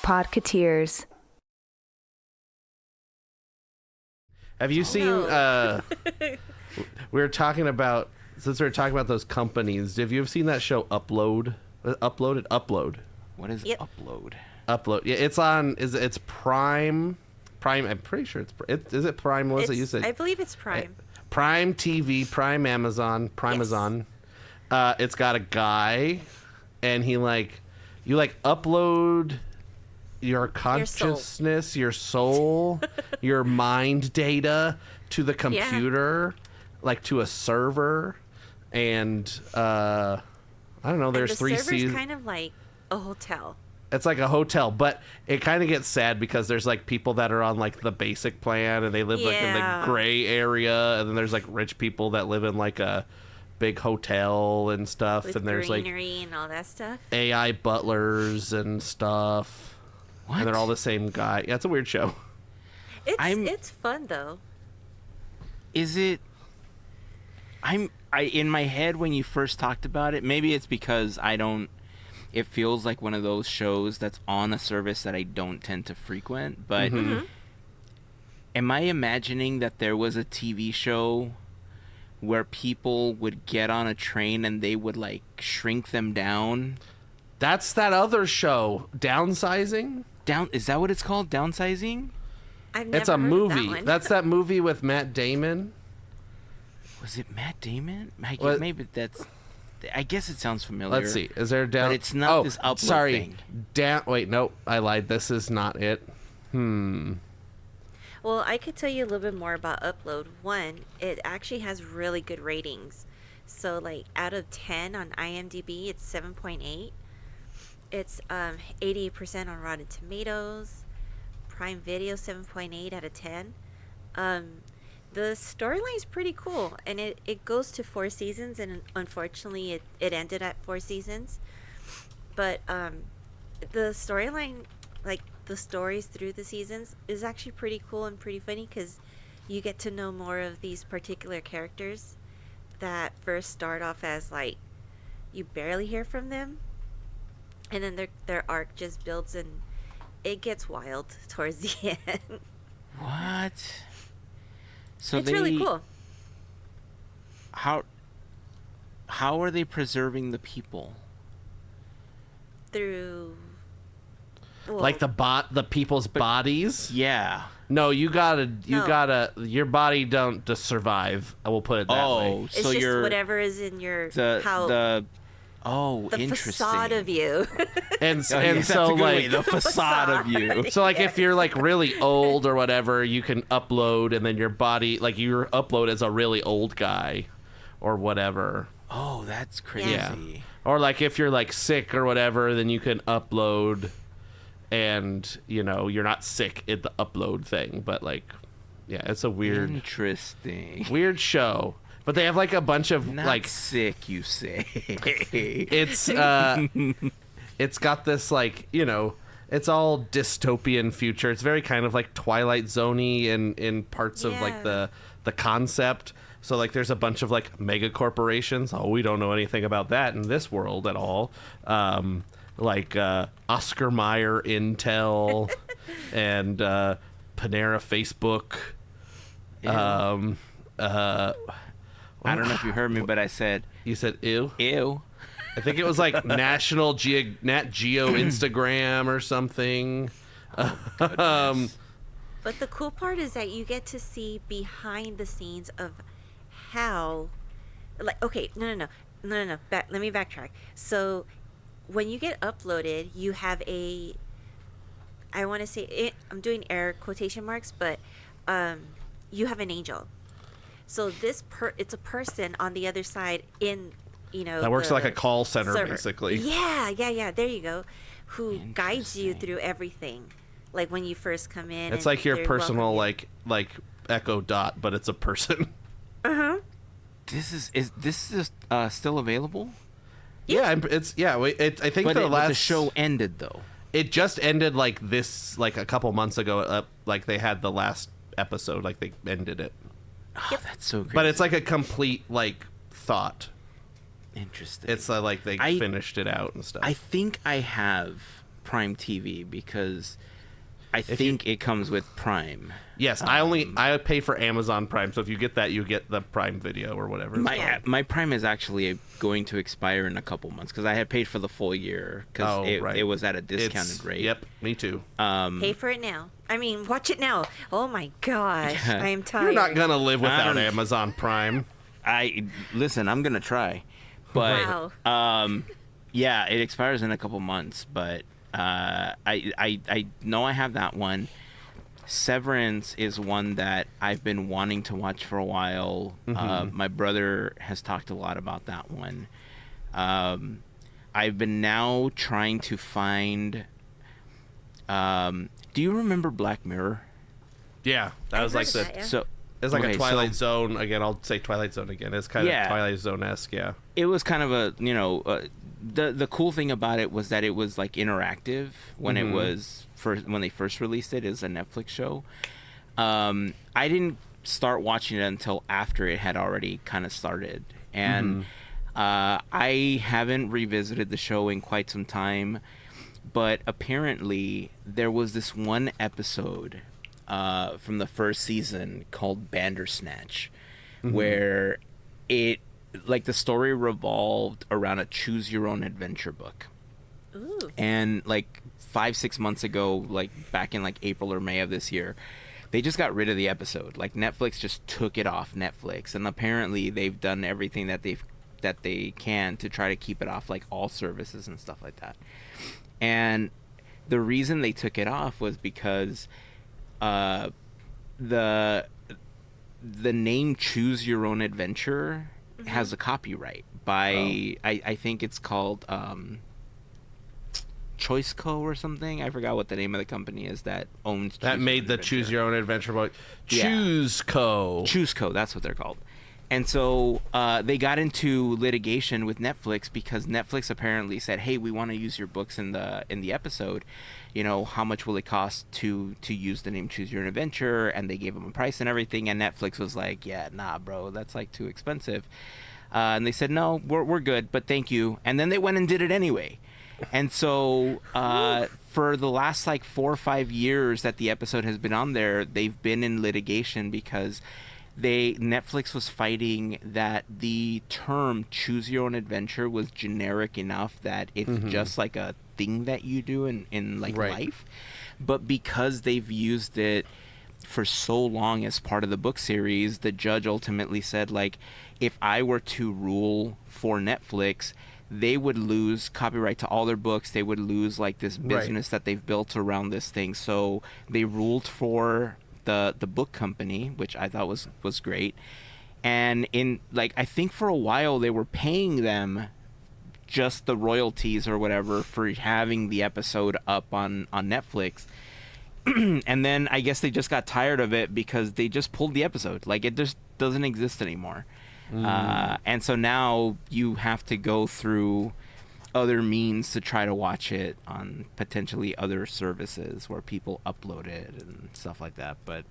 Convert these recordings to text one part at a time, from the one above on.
Podketeers. Have you seen we were talking about, since we were talking about those companies, have you ever seen that show Upload? Upload. What is Upload? Upload. Yeah, it's Prime. I'm pretty sure is it Prime? Melissa, you said. I believe it's Prime. Prime TV, Prime Amazon, Primazon. Yes. It's got a guy, and you upload your consciousness, your soul, your mind data to the computer, to a server, and I don't know. There's 3 seasons. The server's kind of like a hotel. It's like a hotel, but it kind of gets sad because there's people that are on the basic plan and they live in the gray area, and then there's rich people that live in a big hotel and stuff, with and there's greenery and all that stuff. AI butlers and stuff. What? And they're all the same guy. Yeah, it's a weird show. It's fun though. Is it? I in my head when you first talked about it, maybe it's because it feels like one of those shows that's on a service that I don't tend to frequent, but am I imagining that there was a TV show where people would get on a train and they would shrink them down? That's that other show, Downsizing? Is that what it's called? Downsizing? It's a movie. That's that movie with Matt Damon. Was it Matt Damon? Maybe that's... I guess it sounds familiar. Let's see. Is there down? But it's not this Upload thing. Wait, no, I lied. This is not it. Well, I could tell you a little bit more about Upload. One, it actually has really good ratings. So, out of 10 on IMDb, it's 7.8. It's 88% on Rotten Tomatoes. Prime Video, 7.8 out of 10. The storyline is pretty cool, and it goes to 4 seasons, and unfortunately it ended at 4 seasons. But the storyline, the stories through the seasons, is actually pretty cool and pretty funny because you get to know more of these particular characters that first start off as you barely hear from them, and then their arc just builds and it gets wild towards the end. What? So it's really cool. How are they preserving the people? Through the people's bodies? Yeah. No, you gotta your body don't just survive. I will put it that way. It's just whatever is in your the interesting. facade of you. And so the facade of you. So if you're really old or whatever, you can upload, and then your body your upload as a really old guy or whatever. Oh, that's crazy. Yeah. Or if you're sick or whatever, then you can upload, and you're not sick at the upload thing, but it's a weird weird show. But they have a bunch of not sick, you say. It's it's got this it's all dystopian future. It's very kind of Twilight Zone-y in parts of the concept. So there's a bunch of mega corporations. Oh, we don't know anything about that in this world at all. Oscar Mayer Intel and Panera Facebook. I don't know if you heard me, but I said... You said ew? Ew. I think it was Nat Geo Instagram or something. Oh, but the cool part is that you get to see behind the scenes of how... okay, no. Let me backtrack. So, when you get uploaded, you have a... I want to say... I'm doing air quotation marks, but you have an angel. So it's a person on the other side in, that works like a call center, server. basically. Yeah. There you go. Who guides you through everything, when you first come in. It's your personal Echo Dot, but it's a person. Is this still available? Yeah, I think the show ended though. It just ended this a couple months ago. They had the last episode. They ended it. Oh, that's so great. But it's a complete thought. Interesting. It's they finished it out and stuff. I think I have Prime TV because I think it comes with Prime. Yes, I pay for Amazon Prime, so if you get that, you get the Prime Video or whatever. My Prime is actually going to expire in a couple months because I had paid for the full year because it was at a discounted rate. Yep, me too. Pay for it now. I mean, watch it now. Oh my gosh, I am tired. You're not gonna live without Amazon Prime. Listen. I'm gonna try, but wow. yeah, it expires in a couple months, but I know I have that one. Severance is one that I've been wanting to watch for a while. My brother has talked a lot about that one. I've been now trying to find. Do you remember Black Mirror? Yeah, that was like the. That, yeah. So it's like a Twilight Zone again. I'll say Twilight Zone again. It's kind of Twilight Zone-esque, yeah. It was kind of a the cool thing about it was that it was like interactive when it was when they first released it as a Netflix show. I didn't start watching it until after it had already kind of started, and I haven't revisited the show in quite some time. But apparently, there was this one episode from the first season called Bandersnatch, where the story revolved around a choose-your-own-adventure book. Ooh. And 5-6 months ago, back in April or May of this year, they just got rid of the episode. Netflix just took it off Netflix, and apparently they've done everything that they can to try to keep it off all services and stuff like that. And the reason they took it off was because the name Choose Your Own Adventure has a copyright by I think it's called Choice Co or something. I forgot what the name of the company is that owns that made the Choose Your Own Adventure book. Choose Co. Choose Co, that's what they're called. And so they got into litigation with Netflix because Netflix apparently said, "Hey, we want to use your books in the episode. How much will it cost to use the name Choose Your Own Adventure?" And they gave them a price and everything. And Netflix was like, "Yeah, nah, bro, that's too expensive." And they said, "No, we're good, but thank you." And then they went and did it anyway. And so for the last 4 or 5 years that the episode has been on there, they've been in litigation because Netflix was fighting that the term Choose Your Own Adventure was generic enough that it's just a thing that you do in life. But because they've used it for so long as part of the book series, the judge ultimately said, if I were to rule for Netflix, they would lose copyright to all their books. They would lose this business that they've built around this thing. So they ruled for the book company, which I thought was great. And in I think for a while they were paying them just the royalties or whatever for having the episode up on Netflix. And then I guess they just got tired of it because they just pulled the episode. It just doesn't exist anymore. And so now you have to go through other means to try to watch it on potentially other services where people upload it and stuff like that. But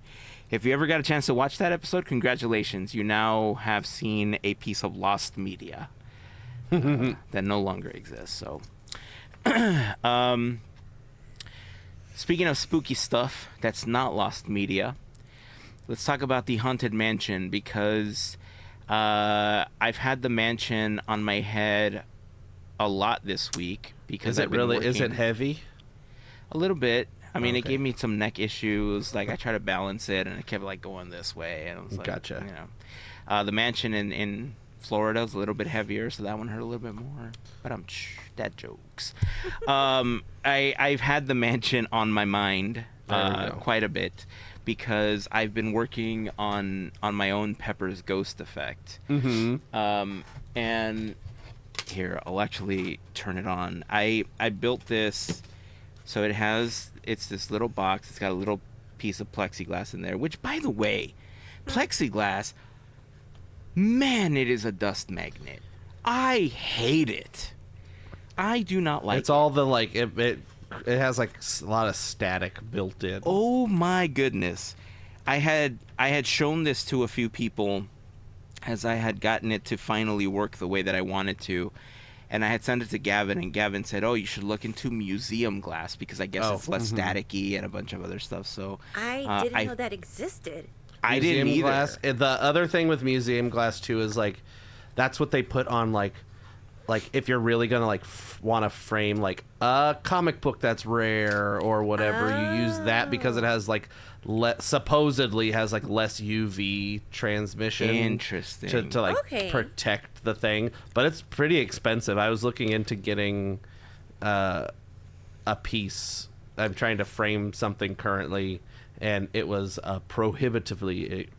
if you ever got a chance to watch that episode, congratulations. You now have seen a piece of lost media that no longer exists. So speaking of spooky stuff that's not lost media, let's talk about the Haunted Mansion because I've had the mansion on my head a lot this week because is it heavy? A little bit. I mean, it gave me some neck issues. I tried to balance it and it kept going this way, and I was gotcha. The mansion in Florida is a little bit heavier, so that one hurt a little bit more. But dad jokes. I've had the mansion on my mind quite a bit because I've been working on my own Pepper's Ghost effect. And here, I'll actually turn it on. I built this, so it's this little box. It's got a little piece of plexiglass in there, which, by the way, plexiglass, man, it is a dust magnet. I hate it. I do not like it. It's all the it has a lot of static built in. Oh my goodness. I had shown this to a few people as I had gotten it to finally work the way that I wanted to. And I had sent it to Gavin, and Gavin said, "Oh, you should look into museum glass because I guess it's less staticky and a bunch of other stuff." So I didn't know that existed. I didn't either. Glass. The other thing with museum glass too is like, that's what they put on like if you're really gonna like want to frame like a comic book that's rare or whatever, you use that because it has like supposedly has like less UV transmission. Interesting. To like protect the thing, but it's pretty expensive. I was looking into getting a piece. I'm trying to frame something currently, and it was prohibitively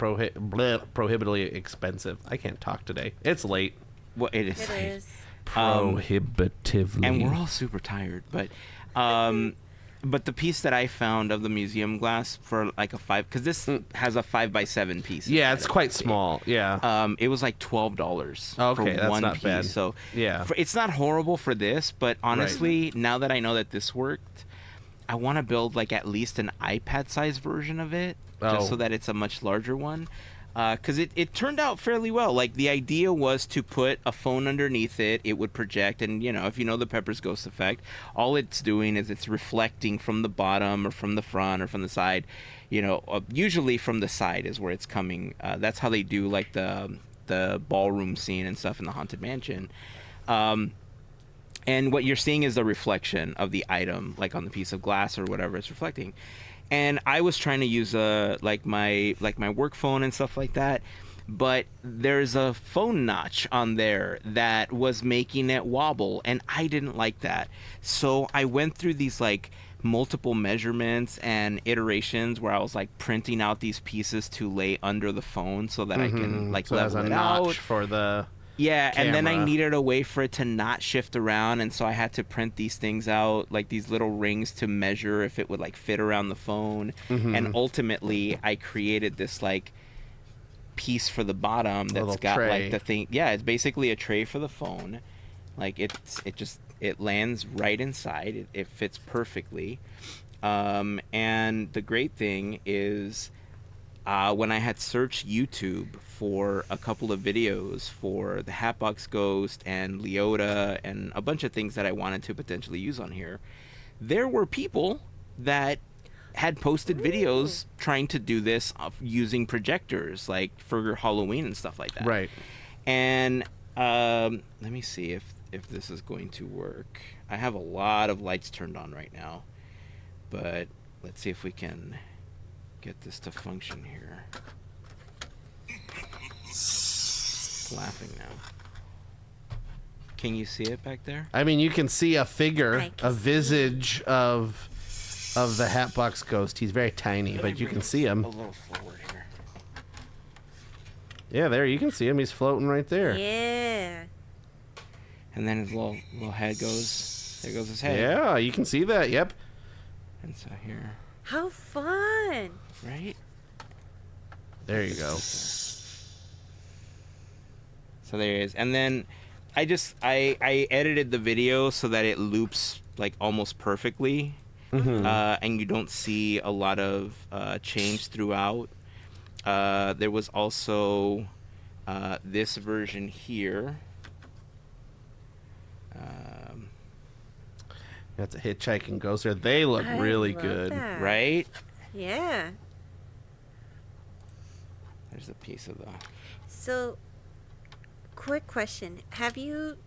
expensive. I can't talk today. It's late. Well, it is. It is. Prohibitively. And we're all super tired, but the piece that I found of the museum glass for like a 5, because this has a 5x7 piece. Yeah, it's quite small. Yeah. It was like $12 okay, for that's one not piece. bad. So yeah, it's not horrible for this, but honestly, now that I know that this worked, I want to build like at least an iPad-sized version of it, just so that it's a much larger one. Because it turned out fairly well. Like, the idea was to put a phone underneath it. It would project, and, if you know the Pepper's Ghost effect, all it's doing is it's reflecting from the bottom or from the front or from the side. Usually from the side is where it's coming. That's how they do, like, the ballroom scene and stuff in the Haunted Mansion. And what you're seeing is the reflection of the item, like on the piece of glass or whatever it's reflecting. And I was trying to use my work phone and stuff like that, but there's a phone notch on there that was making it wobble, and I didn't like that. So I went through these like multiple measurements and iterations where I was like printing out these pieces to lay under the phone so that I can like level it out for the camera. And then I camera. needed a way for it to not shift around, and so I had to print these things out, like these little rings to measure if it would like fit around the phone. And ultimately I created this like piece for the bottom that's got tray. like the thing. Yeah, it's basically a tray for the phone. Like it lands right inside. It fits perfectly. And the great thing is, when I had searched YouTube for a couple of videos for the Hatbox Ghost and Leota and a bunch of things that I wanted to potentially use on here, there were people that had posted videos trying to do this using projectors, like for Halloween and stuff like that. Right. And let me see if this is going to work. I have a lot of lights turned on right now, but let's see if we can get this to function here. It's laughing now. Can you see it back there? I mean, you can see a figure, a visage of the Hatbox Ghost. He's very tiny, but you can see him. A little forward here. Yeah, there, you can see him. He's floating right there. Yeah. And then his little head goes. There goes his head. Yeah, you can see that. Yep. And so here. How fun. Right? There you go. So there he is. And then I edited the video so that it loops like almost perfectly. And you don't see a lot of change throughout. There was also this version here. That's a Hitchhiking Ghost there. They look really good. That. Right? Yeah. There's a piece of the... So, quick question. Have you...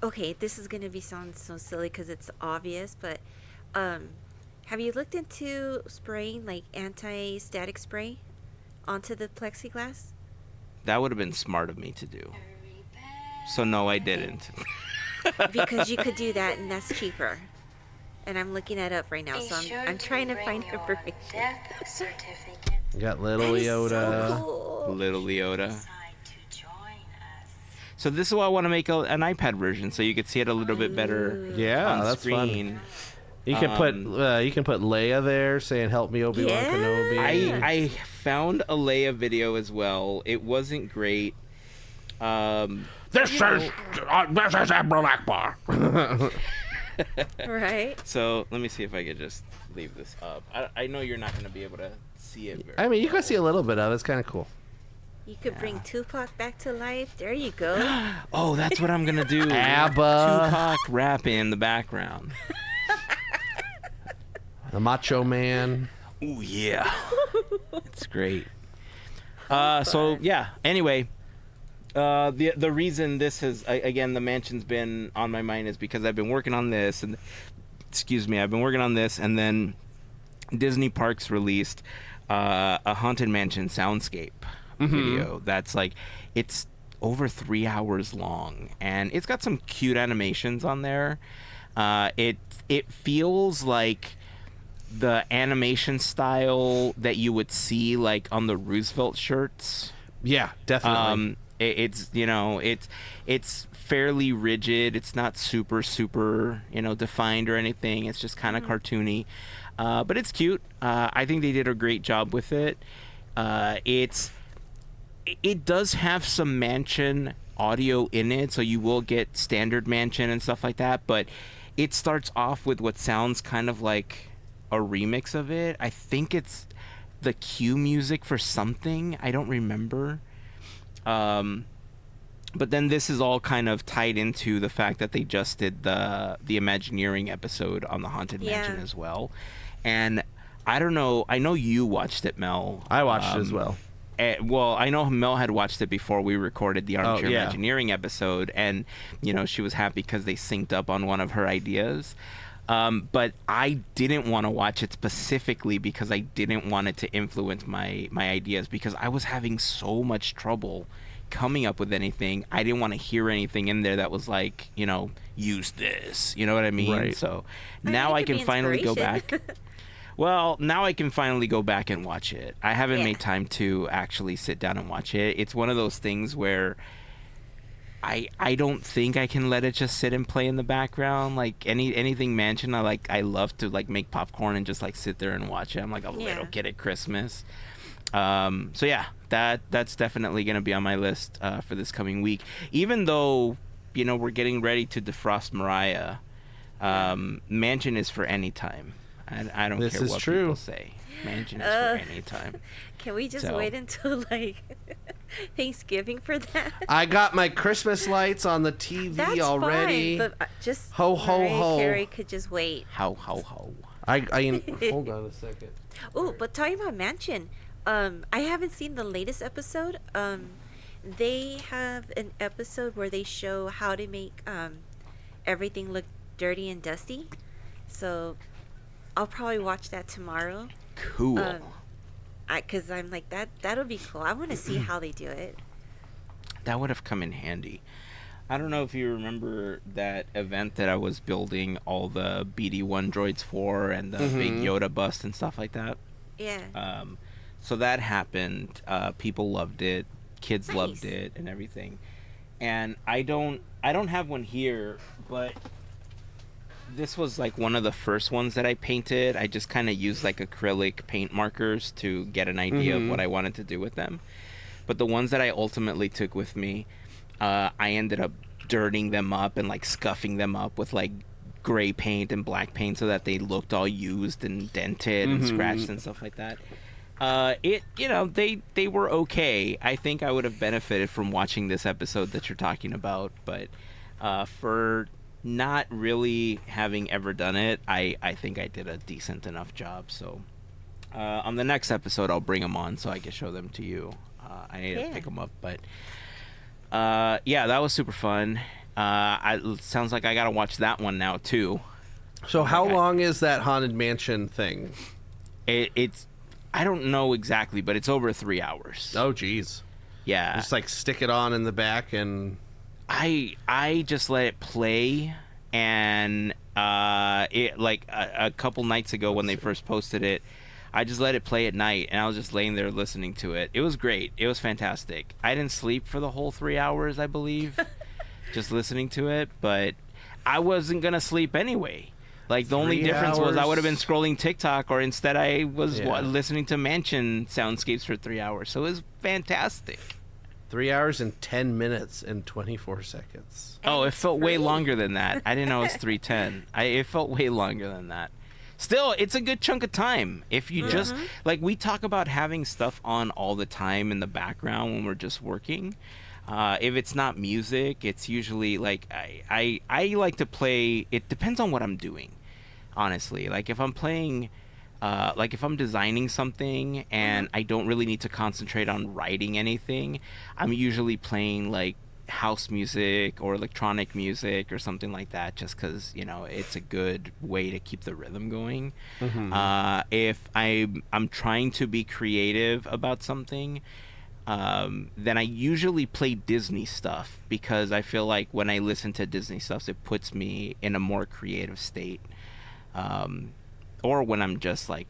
Okay, this is going to sound so silly because it's obvious, but have you looked into spraying, like, anti-static spray onto the plexiglass? That would have been smart of me to do. So, no, I didn't. Because you could do that, and that's cheaper. And I'm looking that up right now, so I'm trying to find information. You got little Leota. So cool. Little Leota. So this is why I want to make an iPad version, so you could see it a little bit better. Yeah, on that's screen. fun. You can put Leia there saying "Help me, Obi-Wan Kenobi." I found a Leia video as well. It wasn't great. This is Admiral Akbar. Right. So let me see if I could just leave this up. I know you're not going to be able to see it very I mean, you well. can see a little bit of it. It's kind of cool. You could bring Tupac back to life. There you go. Oh, that's what I'm gonna do. ABBA. Tupac rapping in the background. The Macho Man. Oh yeah, it's great. So yeah. Anyway, the reason this has again the mansion's been on my mind is because I've been working on this and I've been working on this and then Disney Parks released a Haunted Mansion soundscape video that's like it's over 3 hours long and it's got some cute animations on there. It feels like the animation style that you would see like on the Roosevelt shirts. Yeah, definitely. It's fairly rigid. It's not super defined or anything. It's just kind of cartoony, but it's cute. I think they did a great job with it. It does have some mansion audio in it, so you will get standard mansion and stuff like that. But it starts off with what sounds kind of like a remix of it. I think it's the cue music for something. I don't remember. But then this is all kind of tied into the fact that they just did the Imagineering episode on the Haunted Mansion as well. And I don't know. I know you watched it, Mel. I watched it as well. Well, I know Mel had watched it before we recorded the Armchair Imagineering episode, and she was happy because they synced up on one of her ideas. But I didn't want to watch it specifically because I didn't want it to influence my ideas because I was having so much trouble coming up with anything. I didn't want to hear anything in there that was like, use this. You know what I mean? Right. So now I can finally go back. Well, now I can finally go back and watch it. I haven't made time to actually sit down and watch it. It's one of those things where I don't think I can let it just sit and play in the background. Like anything Mansion, I love to like make popcorn and just like sit there and watch it. I'm like a little kid at Christmas. So yeah, that's definitely gonna be on my list for this coming week. Even though we're getting ready to defrost Mariah, Mansion is for any time. I don't care what people say. Mansion is for any time. Can we just wait until like Thanksgiving for that? I got my Christmas lights on the TV That's already. Fine, but just ho ho ho. Carrie could just wait. Ho ho ho. I hold on a second. Oh, but talking about Mansion, I haven't seen the latest episode. They have an episode where they show how to make everything look dirty and dusty. So I'll probably watch that tomorrow. Cool. Because I'm like, that'll be cool. I want to see how they do it. That would have come in handy. I don't know if you remember that event that I was building all the BD-1 droids for and the big Yoda bust and stuff like that. Yeah. So that happened. People loved it. Kids loved it and everything. And I don't have one here, but this was like one of the first ones that I painted. I just kind of used like acrylic paint markers to get an idea of what I wanted to do with them. But the ones that I ultimately took with me, I ended up dirtying them up and like scuffing them up with like gray paint and black paint so that they looked all used and dented and scratched and stuff like that. They were okay. I think I would have benefited from watching this episode that you're talking about, but for not really having ever done it, I think I did a decent enough job. So on the next episode, I'll bring them on so I can show them to you. I need to pick them up, but that was super fun. It sounds like I gotta watch that one now too. So how long is that Haunted Mansion thing? It's I don't know exactly, but it's over 3 hours. Oh, geez. Yeah. Just like stick it on in the back and... I just let it play, and it like a couple nights ago when they first posted it, I just let it play at night, and I was just laying there listening to it. It was great. It was fantastic. I didn't sleep for the whole 3 hours, I believe, just listening to it, but I wasn't gonna sleep anyway. Like the only difference was I would have been scrolling TikTok, or instead I was listening to Mansion soundscapes for 3 hours. So it was fantastic. 3 hours and 10 minutes and 24 seconds. Oh, it felt way longer than that. I didn't know it was 3:10. It felt way longer than that. still, it's a good chunk of time. If you just, like, we talk about having stuff on all the time in the background when we're just working. If it's not music, it's usually, like, I like to play, it depends on what I'm doing, honestly. Like, if I'm playing, like, if I'm designing something and I don't really need to concentrate on writing anything, I'm usually playing, like, house music or electronic music or something like that, just because, you know, it's a good way to keep the rhythm going. If I'm trying to be creative about something, then I usually play Disney stuff, because I feel like when I listen to Disney stuff, it puts me in a more creative state. Or when I'm just, like,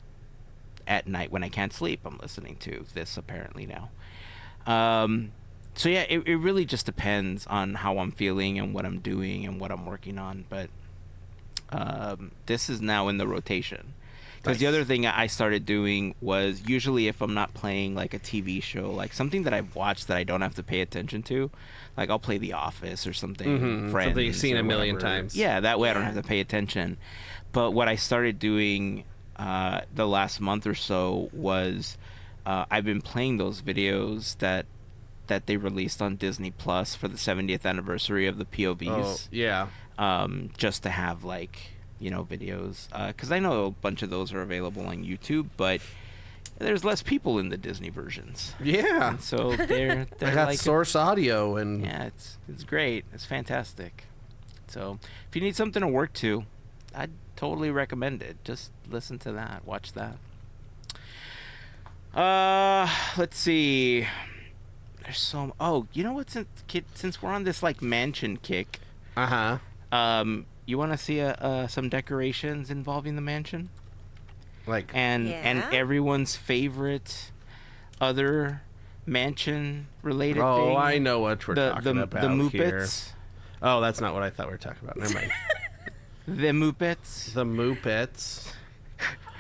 at night when I can't sleep, I'm listening to this apparently now. So yeah, it really just depends on how I'm feeling and what I'm doing and what I'm working on. But this is now in the rotation. Because the other thing I started doing was, usually if I'm not playing, like, a TV show, like something that I've watched that I don't have to pay attention to, like I'll play The Office or something, Friends, something you've seen a million whatever. times. Yeah, that way I don't have to pay attention. But what I started doing the last month or so was I've been playing those videos that they released on Disney Plus for the 70th anniversary of the POVs. Oh, yeah. Just to have, like, you know, videos. Because I know a bunch of those are available on YouTube, but there's less people in the Disney versions. Yeah. And so they're I got like source audio and yeah, it's great. It's fantastic. So if you need something to work to, I'd totally recommend it. Just listen to that. Watch that. Let's see. There's so... Oh, you know what? Since we're on this, like, mansion kick... you want to see some decorations involving the mansion? like... And everyone's favorite other mansion-related thing? Oh, I know what we're talking about the Muppets. here. Oh, that's not what I thought we were talking about. Never mind. The Muppets. The Muppets.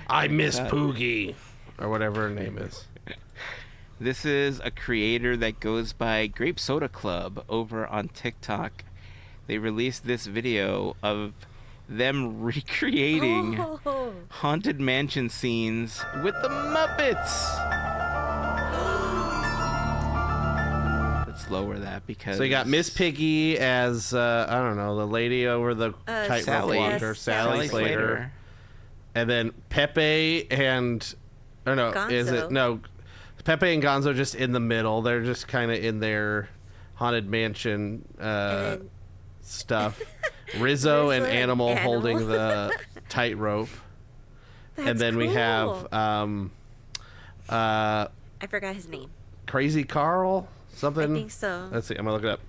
I miss Poogie. Or whatever her name is. This is a creator that goes by Grape Soda Club over on TikTok. They released this video of them recreating haunted mansion scenes with the Muppets. Let's lower that because... So you got Miss Piggy as, I don't know, the lady over the tightrope Sally. walker, Sally Slater. Slater. And then Pepe and... Or no, is it... Gonzo. No, Pepe and Gonzo just in the middle. They're just kind of in their haunted mansion stuff. Rizzo and Animal holding the tightrope. And then we have I forgot his name. Crazy Carl? Something? I think so. Let's see. I'm going to look it up.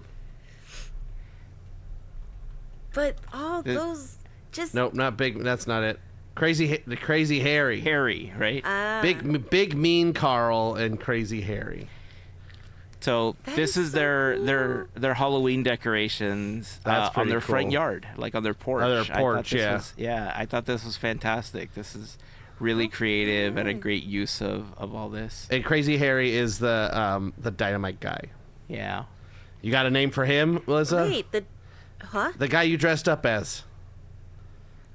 But all those just... Nope, not big. That's not it. Crazy Harry. Harry, right? Big mean Carl and Crazy Harry. So That this is is so their Halloween decorations That's on their pretty front cool. yard, like on their porch. On their I thought porch, this yeah. was- I thought this was fantastic. This is really creative and a great use of all this. And Crazy Harry is the dynamite guy. Yeah. You got a name for him, Melissa? Wait, Huh? The guy you dressed up as.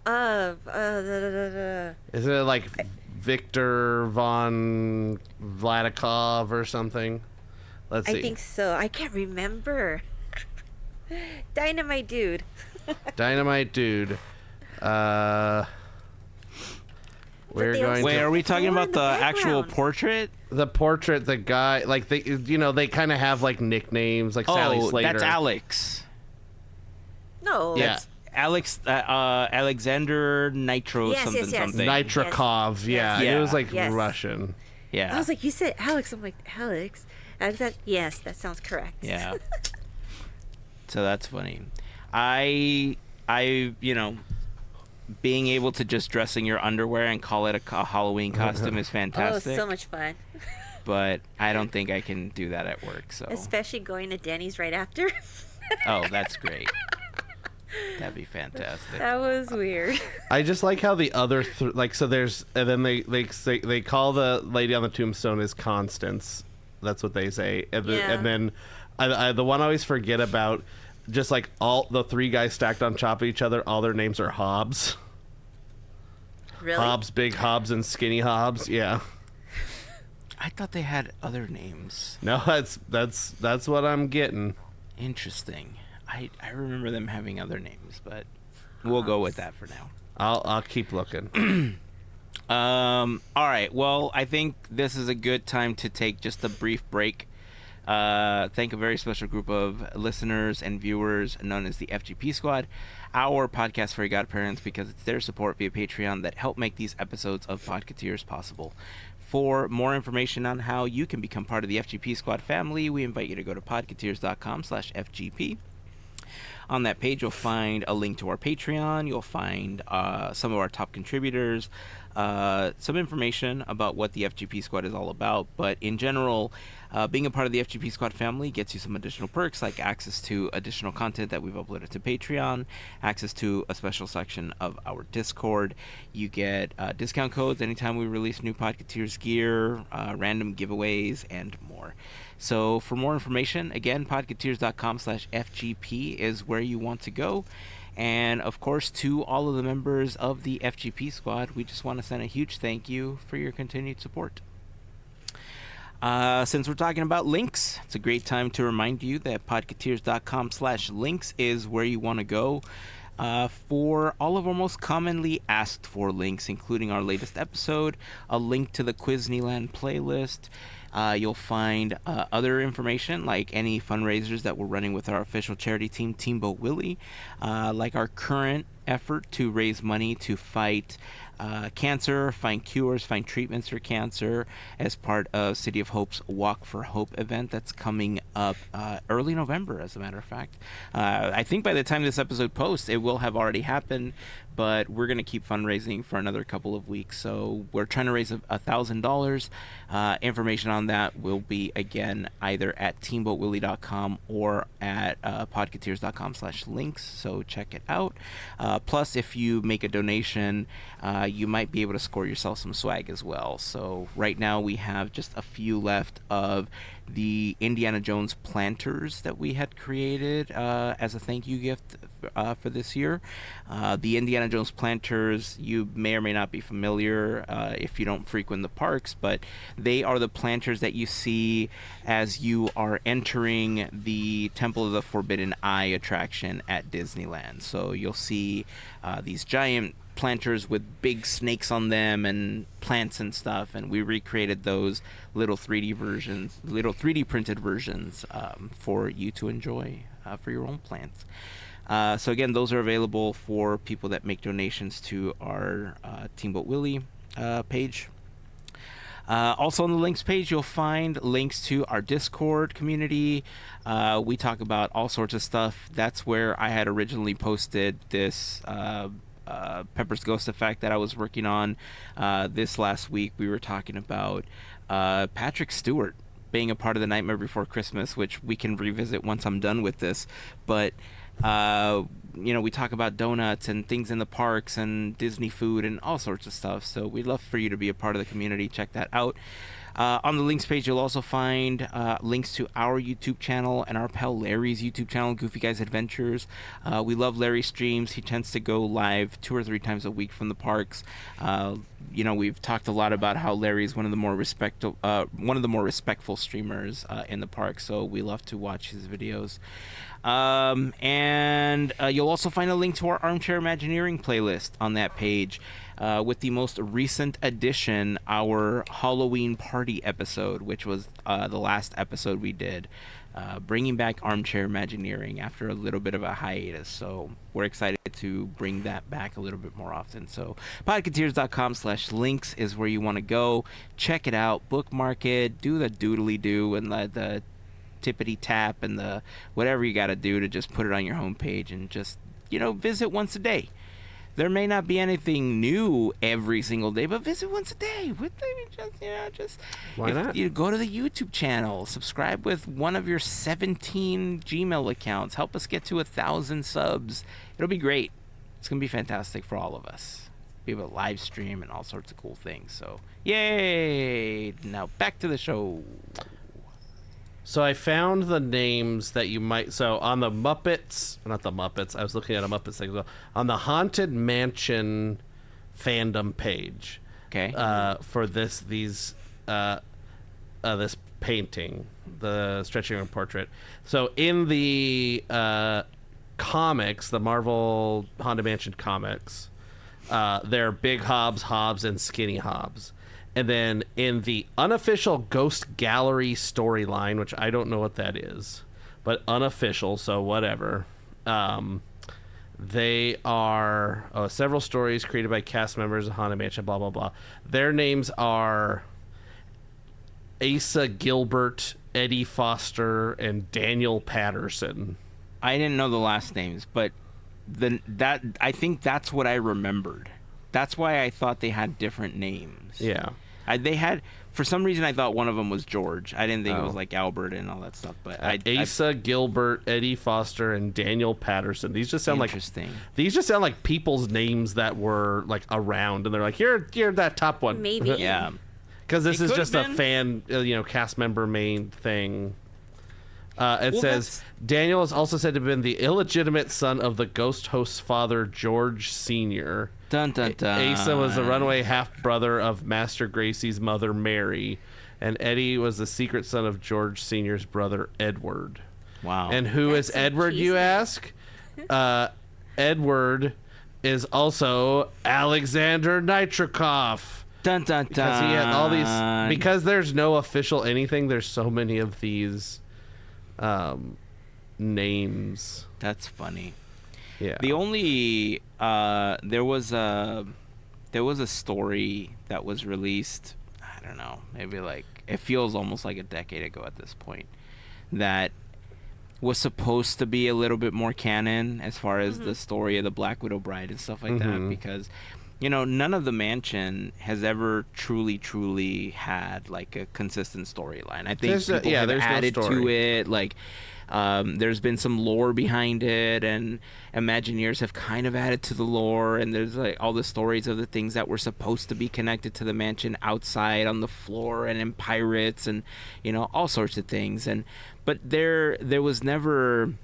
Isn't it like Victor von Vladikov or something? Let's see. I think so. I can't remember. Dynamite dude. Dynamite dude. We're they going also- Wait, to are we talking Who in about the the actual background? portrait? the portrait. The guy, like they kind of have like nicknames, like Sally Slater. That's Alex. No. Yeah. That's Alexander Nitro Yes, something yes, yes. something. Nitrakov. Yeah. Yes. It was like Yes. Russian. Yeah. I was like, you said Alex. I'm like, Alex. And I said, yes, that sounds correct. Yeah. So that's funny. I being able to just dress in your underwear and call it a Halloween costume is Oh, fantastic. so much fun. But I don't think I can do that at work. So Especially going to Denny's right after. oh, that's great. That'd be fantastic. That was weird. I just like how the other so there's and then they call the lady on the tombstone as Constance. That's what they say. And, Yeah. and then I the one I always forget about, just like all the three guys stacked on top of each other, all their names are Hobbs. Really? Hobbs, Big Hobbs, and Skinny Hobbs. Yeah. I thought they had other names. No, that's what I'm getting. Interesting. I remember them having other names, but we'll go with that for now. I'll keep looking. All right. Well, I think this is a good time to take just a brief break. Thank a very special group of listeners and viewers known as the FGP Squad, our podcast Fairy Godparents, because it's their support via Patreon that help make these episodes of Podketeers possible. For more information on how you can become part of the FGP Squad family, we invite you to go to podketeers.com/FGP. On that page, you'll find a link to our Patreon. You'll find some of our top contributors, some information about what the FGP Squad is all about. But in general, being a part of the FGP Squad family gets you some additional perks, like access to additional content that we've uploaded to Patreon, access to a special section of our Discord. You get discount codes anytime we release new Podketeers gear, random giveaways, and more. So for more information, again, podketeers.com/FGP is where you want to go. And of course, to all of the members of the FGP Squad, we just want to send a huge thank you for your continued support. Since we're talking about links, it's a great time to remind you that podketeers.com/links is where you want to go for all of our most commonly asked for links, including our latest episode, a link to the Quizneyland playlist. You'll find other information like any fundraisers that we're running with our official charity team, Teamboat Willie, like our current effort to raise money to fight cancer, find cures, find treatments for cancer as part of City of Hope's Walk for Hope event that's coming up early November, as a matter of fact. I think by the time this episode posts, it will have already happened, but we're going to keep fundraising for another couple of weeks. So we're trying to raise $1,000. Information on that will be, again, either at teamboatwillie.com or at podketeers.com/links. So check it out. Plus, if you make a donation, you might be able to score yourself some swag as well. So right now we have just a few left of the Indiana Jones planters that we had created as a thank you gift for this year. The Indiana Jones planters, you may or may not be familiar if you don't frequent the parks, but they are the planters that you see as you are entering the Temple of the Forbidden Eye attraction at Disneyland. So you'll see these giant planters with big snakes on them and plants and stuff, and we recreated those little 3D printed versions for you to enjoy for your own plants. So again, those are available for people that make donations to our Teamboat Willie page. Also on the links page, you'll find links to our Discord community. We talk about all sorts of stuff. That's where I had originally posted this Pepper's Ghost Effect that I was working on. This last week, we were talking about Patrick Stewart being a part of the Nightmare Before Christmas, which we can revisit once I'm done with this. But we talk about donuts and things in the parks and Disney food and all sorts of stuff. So we'd love for you to be a part of the community. Check that out. On the links page, you'll also find links to our YouTube channel and our pal Larry's YouTube channel, Goofy Guys Adventures. We love Larry's streams. He tends to go live 2 or 3 times a week from the parks. We've talked a lot about how Larry's one of the more respectful streamers in the park. So we love to watch his videos. And you'll also find a link to our Armchair Imagineering playlist on that page. With the most recent addition, our Halloween party episode, which was the last episode we did, bringing back Armchair Imagineering after a little bit of a hiatus. So we're excited to bring that back a little bit more often. So podketeers.com/links is where you want to go. Check it out, bookmark it, do the doodly do, and the tippity tap and the whatever you got to do to just put it on your homepage and just visit once a day. There may not be anything new every single day, but visit once a day. Why not? You go to the YouTube channel, subscribe with one of your 17 Gmail accounts. Help us get to 1,000 subs. It'll be great. It's gonna be fantastic for all of us. Be able to live stream and all sorts of cool things. So, yay! Now back to the show. So I found the names that you might... So on the Muppets... Not the Muppets. I was looking at a Muppets thing as well. On the Haunted Mansion fandom page. Okay. For this painting, the stretching room portrait. So in the comics, the Marvel Haunted Mansion comics, they're Big Hobbs, and Skinny Hobbs. And then in the unofficial Ghost Gallery storyline, which I don't know what that is, but unofficial, so whatever. They are several stories created by cast members of Haunted Mansion, blah, blah, blah. Their names are Asa Gilbert, Eddie Foster, and Daniel Patterson. I didn't know the last names, but I think that's what I remembered. That's why I thought they had different names. Yeah. They had, for some reason, I thought one of them was George. I didn't think it was like Albert and all that stuff. But Asa Gilbert, Eddie Foster, and Daniel Patterson. These just sound interesting. These just sound like people's names that were like around, and they're like, you're that top one. Maybe. Yeah. Because this is just a fan, cast member main thing. It says Daniel is also said to have been the illegitimate son of the ghost host's father, George Sr. Dun, dun, dun. Asa was the runaway half-brother of Master Gracie's mother, Mary. And Eddie was the secret son of George Sr.'s brother, Edward. Wow. And who is Edward, you ask? Edward is also Alexander Nitrikoff. Dun, dun, dun. Because he had all these... Because there's no official anything, there's so many of these names. That's funny. Yeah. The only there was a story that was released, I don't know, maybe like, it feels almost like a decade ago at this point, that was supposed to be a little bit more canon as far as the story of the Black Widow bride and stuff like that, because none of the Mansion has ever truly had like a consistent storyline. I think people have added to it, like there's been some lore behind it, and Imagineers have kind of added to the lore, and there's like all the stories of the things that were supposed to be connected to the mansion outside on the floor and in pirates, and all sorts of things. But there was never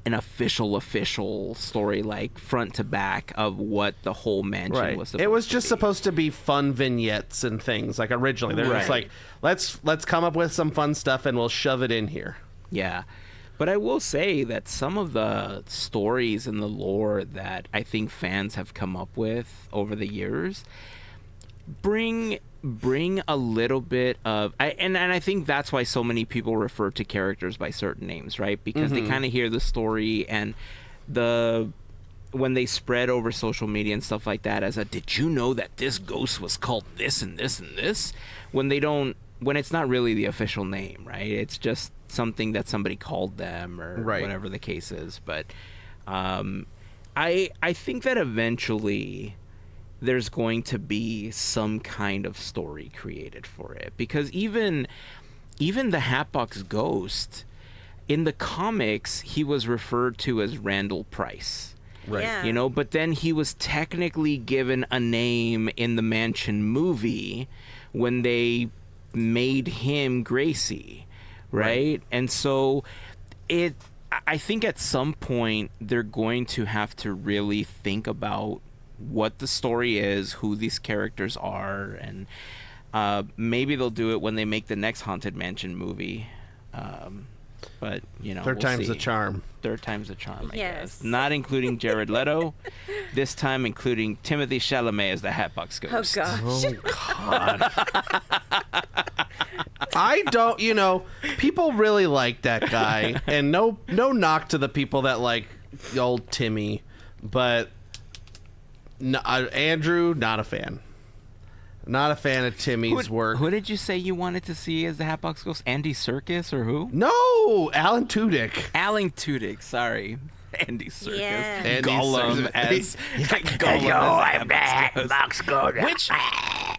an official story like front to back of what the whole mansion was supposed to be. It was just supposed to be fun vignettes and things, like originally they're just like, let's come up with some fun stuff and we'll shove it in here. Yeah. But I will say that some of the stories and the lore that I think fans have come up with over the years bring a little bit of... And I think that's why so many people refer to characters by certain names, right? Because they kind of hear the story, and when they spread over social media and stuff like that as did you know that this ghost was called this and this and this? When it's not really the official name, right? It's just something that somebody called them or whatever the case is. But I think that eventually there's going to be some kind of story created for it, because even the Hatbox Ghost in the comics, he was referred to as Randall Price. Right. Yeah. But then he was technically given a name in the Mansion movie when they made him Gracie, right? And so I think at some point they're going to have to really think about what the story is, who these characters are, and maybe they'll do it when they make the next Haunted Mansion movie. But third time's the charm. Third time's the charm, I Yes. guess. Not including Jared Leto. This time including Timothée Chalamet as the Hatbox Ghost. Oh, gosh. Oh, God. I don't, people really like that guy, and no knock to the people that like old Timmy, but no, Andrew, not a fan. Not a fan of Timmy's work. Who did you say you wanted to see as the Hatbox Ghost? Andy Serkis or who? No, Alan Tudyk. Alan Tudyk, sorry. Andy Serkis. Yeah. Andy Gollum Serkis. as I'm the Hatbox Ghost. Which,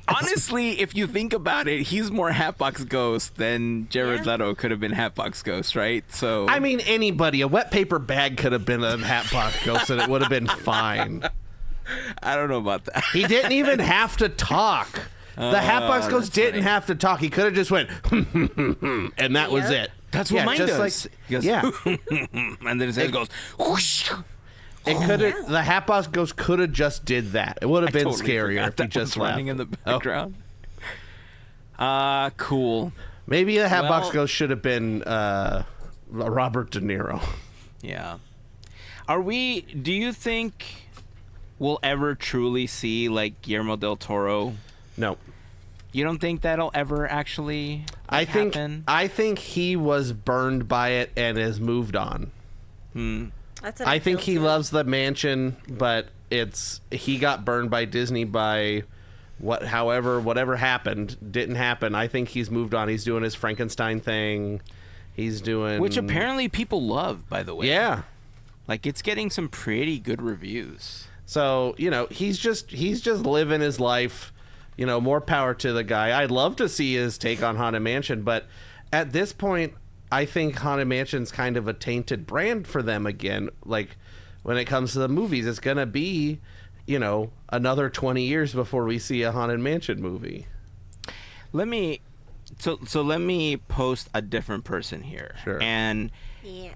honestly, if you think about it, he's more Hatbox Ghost than Jared Leto could have been Hatbox Ghost, right? So I mean, anybody. A wet paper bag could have been a Hatbox Ghost, and it would have been fine. I don't know about that. He didn't even have to talk. The Hatbox Ghost didn't have to talk. He could have just went, and that was it. That's what mine does. Like, He goes, yeah. and then his head goes, whoosh. It could have. The Hatbox Ghost could have just did that. It would have been totally scarier forgot if he that just was running left. in the background. Cool. Maybe the Hatbox Well- Ghost should have been Robert De Niro. Yeah. Do you think we'll ever truly see like Guillermo del Toro? No. You don't think that'll ever actually happen? I think he was burned by it and has moved on. That's what I think feel he too. loves the mansion, but he got burned by Disney by whatever happened didn't happen. I think he's moved on. He's doing his Frankenstein thing. He's doing, Which apparently people love, by the way. Yeah. Like it's getting some pretty good reviews. So, he's just living his life. More power to the guy. I'd love to see his take on Haunted Mansion, but at this point, I think Haunted Mansion's kind of a tainted brand for them again. Like, when it comes to the movies, it's going to be, another 20 years before we see a Haunted Mansion movie. Let me post a different person here. Sure. And Yeah.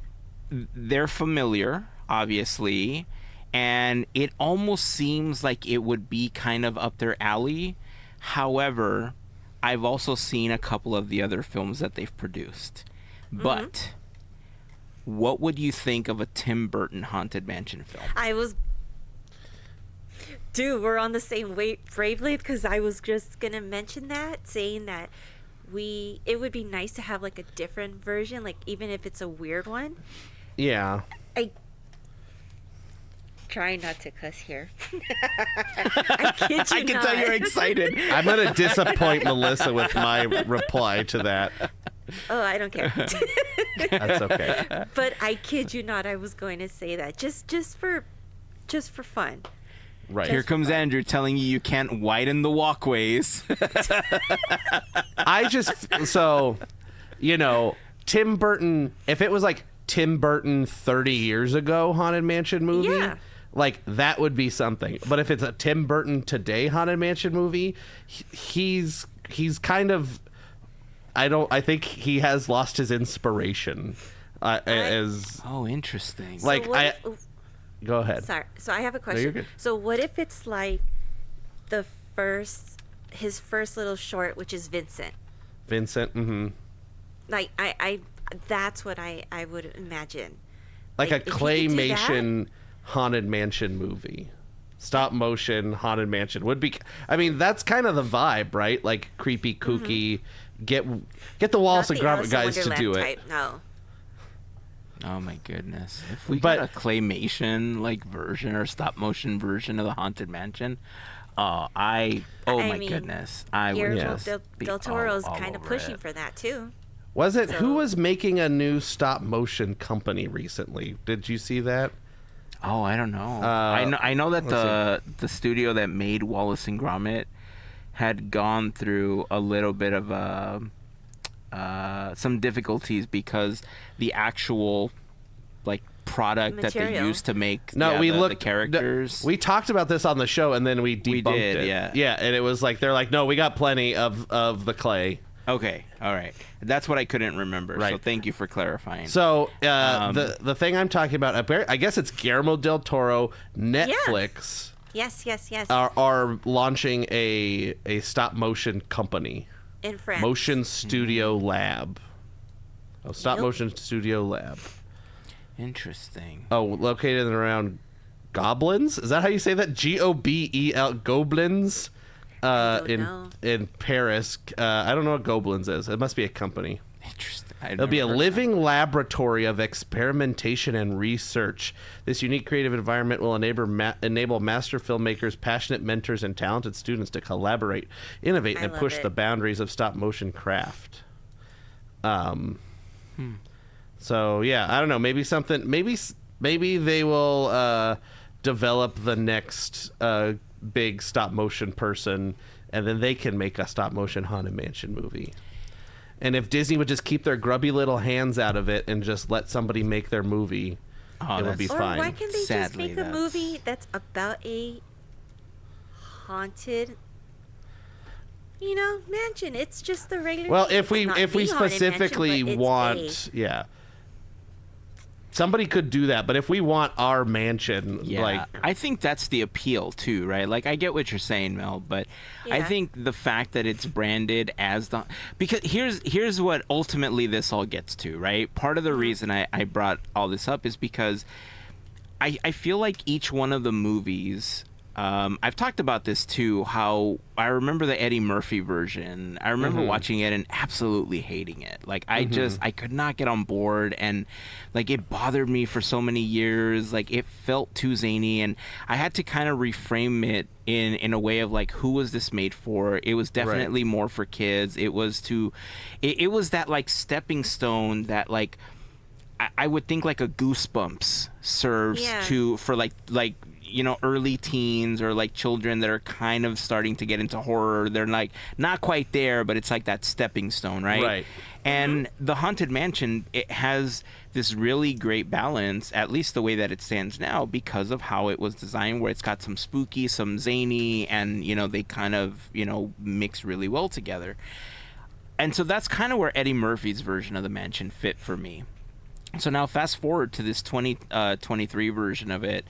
they're familiar, obviously, and it almost seems like it would be kind of up their alley. However, I've also seen a couple of the other films that they've produced. But what would you think of a Tim Burton Haunted Mansion film? Dude, we're on the same wavelength because I was just gonna mention that, saying that it would be nice to have like a different version, like even if it's a weird one. Yeah. I try not to cuss here. I kid you I can tell not. you're excited. I'm going to disappoint Melissa with my reply to that. Oh, I don't care. That's okay. But I kid you not, I was going to say that just for fun. Right. Here comes Andrew telling you can't widen the walkways. Tim Burton, if it was like Tim Burton 30 years ago Haunted Mansion movie, Yeah. like that would be something. But if it's a Tim Burton today Haunted Mansion movie, he's kind of, I think he has lost his inspiration as Oh, interesting. like So what if- go ahead. Sorry. So I have a you're question. good. So what if it's like his first little short, which is Vincent? Vincent, mm-hmm. Like I that's what I would imagine. Like a if he could do that- claymation Haunted Mansion movie. Stop motion Haunted Mansion would be, I mean, that's kind of the vibe, right? Like creepy, kooky, get the Wallace Not and the Gromit Alice in guys to do Wonderland it. type, no. Oh my goodness! If we But- got a claymation like version or stop motion version of the Haunted Mansion, my mean, goodness, I would Guillermo just Del be Toro's all kind of over pushing it. for that too. Was it, who So- was making a new stop motion company recently? Did you see that? Oh, I don't know. I know that let's the studio that made Wallace and Gromit had gone through a little bit of some difficulties because the actual like product that they Material. used to make No, we the looked. characters. We talked about this on the show, and then we debunked did, it. yeah. Yeah, and it was like they're like, no, we got plenty of the clay. Okay, all right. That's what I couldn't remember. So Right. thank you for clarifying. So the thing I'm talking about, I guess it's Guillermo del Toro. Netflix Yes. are launching a stop motion company, In France. Motion Studio Lab. Oh, stop Yep. motion studio lab. Interesting. Oh, located around Goblins. Is that how you say that? Gobel Goblins. don't In know. in Paris. I don't know what Goblins is. It must be a company. Interesting. It'll be a living laboratory of experimentation and research. This unique creative environment will enable master filmmakers, passionate mentors, and talented students to collaborate, innovate, I and love push it. the boundaries of stop motion craft. So yeah, I don't know. Maybe something. Maybe they will develop the next big stop motion person, and then they can make a stop motion Haunted Mansion movie. And if Disney would just keep their grubby little hands out of it and just let somebody make their movie, it would be Or fine. why can't they Sadly, just make a movie that's about a haunted, mansion? It's just the regular. Well, thing. if we It's not if we the Haunted Mansion, specifically but it's want, yeah. Somebody could do that, but if we want our mansion, like, I think that's the appeal too, right? Like, I get what you're saying, Mel, but I think the fact that it's branded as because here's what ultimately this all gets to, right? Part of the reason I brought all this up is because I feel like each one of the movies. I've talked about this too, how I remember the Eddie Murphy version. I remember watching it and absolutely hating it. Like, I could not get on board, and like, it bothered me for so many years. Like, it felt too zany, and I had to kind of reframe it in a way of like, who was this made for? It was definitely more for kids. It was it was that like stepping stone that like I would think like a Goosebumps serves for like early teens or like children that are kind of starting to get into horror. They're like not quite there, but it's like that stepping stone, right? Right. And the Haunted Mansion, it has this really great balance, at least the way that it stands now, because of how it was designed, where it's got some spooky, some zany, and they kind of mix really well together. And so that's kind of where Eddie Murphy's version of the mansion fit for me. So now fast forward to this 2023 version of it.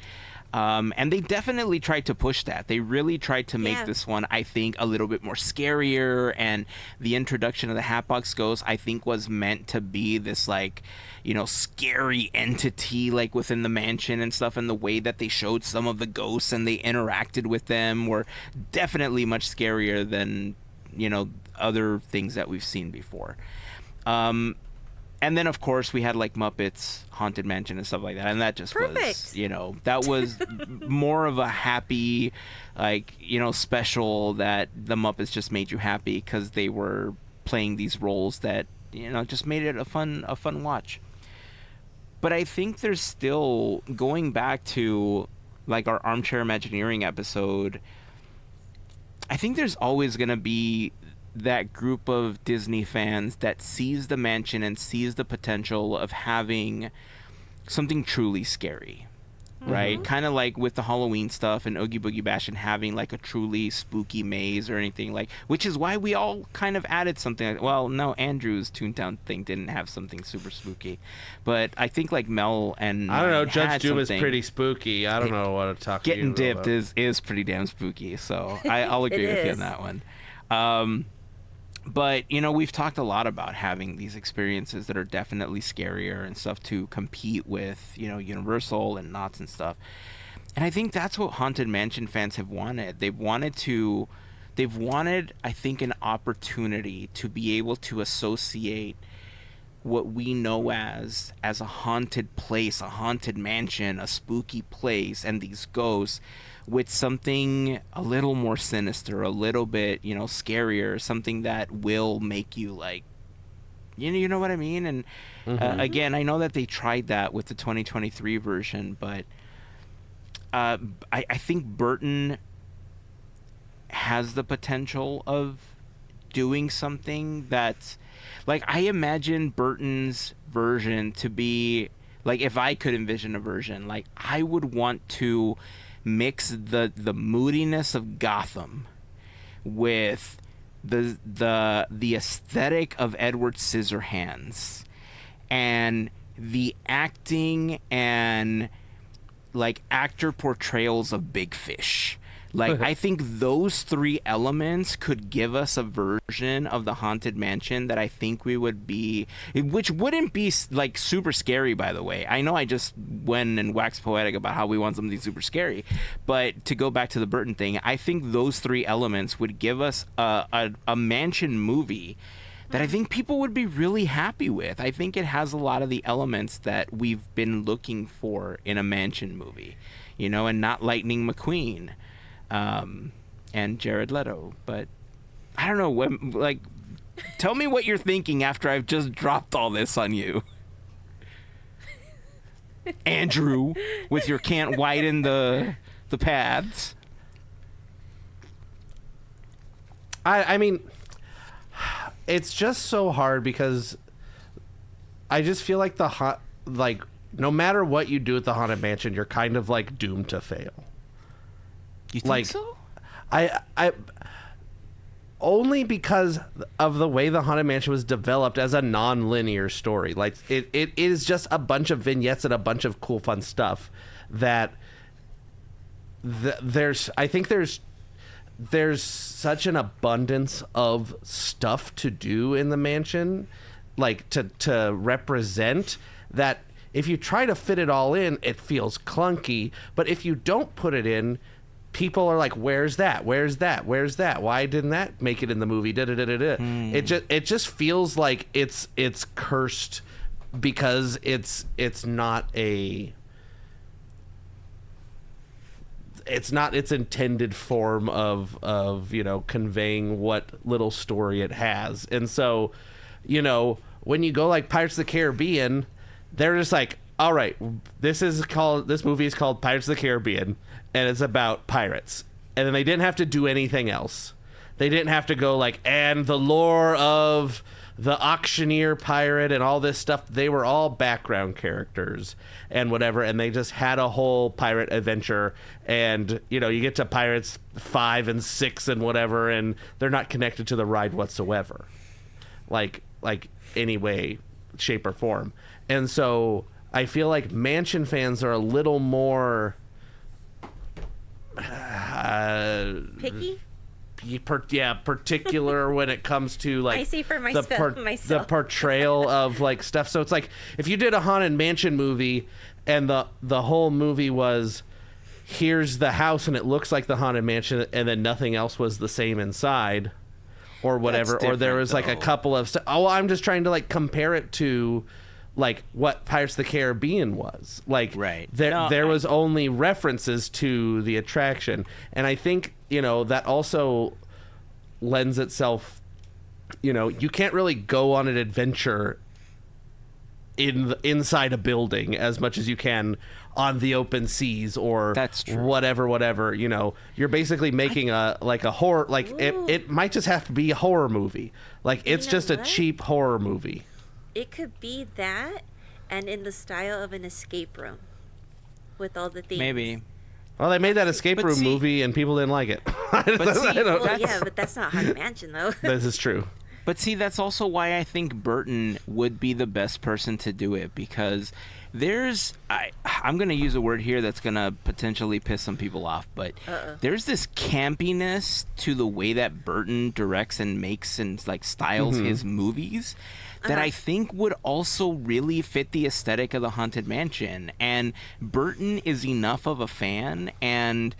And they definitely tried to push that. They really tried to make this one, I think, a little bit more scarier. And the introduction of the Hatbox Ghost, I think, was meant to be this, like, scary entity, like, within the mansion and stuff. And the way that they showed some of the ghosts and they interacted with them were definitely much scarier than, other things that we've seen before. And then, of course, we had, like, Muppets Haunted Mansion and stuff like that. And that just was, that was more of a happy, like, special that the Muppets just made you happy because they were playing these roles that, just made it a fun watch. But I think there's still, going back to, like, our Armchair Imagineering episode, I think there's always going to be that group of Disney fans that sees the mansion and sees the potential of having something truly scary, right? Kind of like with the Halloween stuff and Oogie Boogie Bash and having like a truly spooky maze or anything, like, which is why we all kind of added something. Well, no, Andrew's Toontown thing didn't have something super spooky, but I think like Mel and I don't know, Judge Doom is pretty spooky. I don't know what to talk Getting to you dipped about. is pretty damn spooky, so I'll agree with you on that one. But, we've talked a lot about having these experiences that are definitely scarier and stuff to compete with, Universal and Knott's and stuff. And I think that's what Haunted Mansion fans have wanted. They've wanted, I think, an opportunity to be able to associate what we know as a haunted place, a haunted mansion, a spooky place, and these ghosts with something a little more sinister, a little bit, scarier, something that will make you like, you know what I mean? And again, I know that they tried that with the 2023 version, but I think Burton has the potential of doing something that's, like, I imagine Burton's version to be, like, if I could envision a version, like, I would want to mix the moodiness of Gotham with the aesthetic of Edward Scissorhands and the acting and like actor portrayals of Big Fish. Like, I think those three elements could give us a version of the Haunted Mansion that I think we would be, which wouldn't be like super scary, by the way. I know I just went and waxed poetic about how we want something super scary, but to go back to the Burton thing, I think those three elements would give us a mansion movie that I think people would be really happy with. I think it has a lot of the elements that we've been looking for in a mansion movie, and not Lightning McQueen. And Jared Leto, but I don't know, like, tell me what you're thinking after I've just dropped all this on you. Andrew, with your can't widen the paths. I mean, it's just so hard because I just feel like no matter what you do at the Haunted Mansion, you're kind of like doomed to fail. You think so? only because of the way the Haunted Mansion was developed as a non-linear story. Like it is just a bunch of vignettes and a bunch of cool, fun stuff that there's such an abundance of stuff to do in the mansion, like to represent, that if you try to fit it all in, it feels clunky. But if you don't put it in, people are like, where's that? Where's that? Where's that? Why didn't that make it in the movie? It just feels like it's cursed because it's not its intended form of conveying what little story it has. And so, when you go like Pirates of the Caribbean, they're just like, all right, this movie is called Pirates of the Caribbean, and it's about pirates. And then they didn't have to do anything else. They didn't have to go like, and the lore of the auctioneer pirate and all this stuff. They were all background characters and whatever, and they just had a whole pirate adventure. And you get to Pirates 5 and 6 and whatever, and they're not connected to the ride whatsoever, like any way, shape, or form. And so I feel like Mansion fans are a little more picky. Particular when it comes to like I see for the portrayal of like stuff. So it's like if you did a Haunted Mansion movie and the whole movie was, here's the house and it looks like the Haunted Mansion, and then nothing else was the same inside or whatever, or there was like a couple of I'm just trying to like compare it to like what Pirates of the Caribbean was like. Right. There was only references to the attraction, and I think that also lends itself, you can't really go on an adventure inside a building as much as you can on the open seas or whatever. You're basically making a horror, like it might just have to be a horror movie. Like it's just a cheap horror movie. It could be that, and in the style of an escape room, with all the things. Maybe. Well, they made that escape room movie, and people didn't like it. But that's not Haunted Mansion, though. This is true. But see, that's also why I think Burton would be the best person to do it, because I'm going to use a word here that's going to potentially piss some people off, but there's this campiness to the way that Burton directs and makes and like styles his movies that I think would also really fit the aesthetic of the Haunted Mansion. And Burton is enough of a fan, and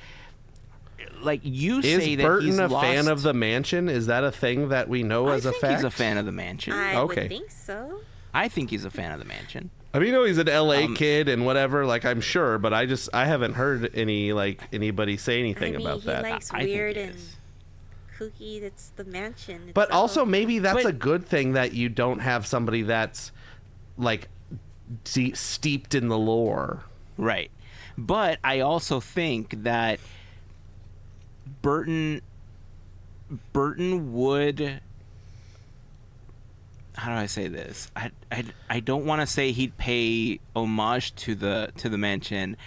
like you say that he's Burton a fan of the mansion? Is that a thing that we know as a fact? I think he's a fan of the mansion. I would think so. I think he's a fan of the mansion. I mean, he's an LA kid and whatever, like I'm sure, but I haven't heard anybody say anything about that. He likes weird and kooky. That's the mansion itself. But also maybe that's a good thing that you don't have somebody that's like steeped in the lore. Right. But I also think that Burton would, how do I say this? I don't want to say he'd pay homage to the mansion.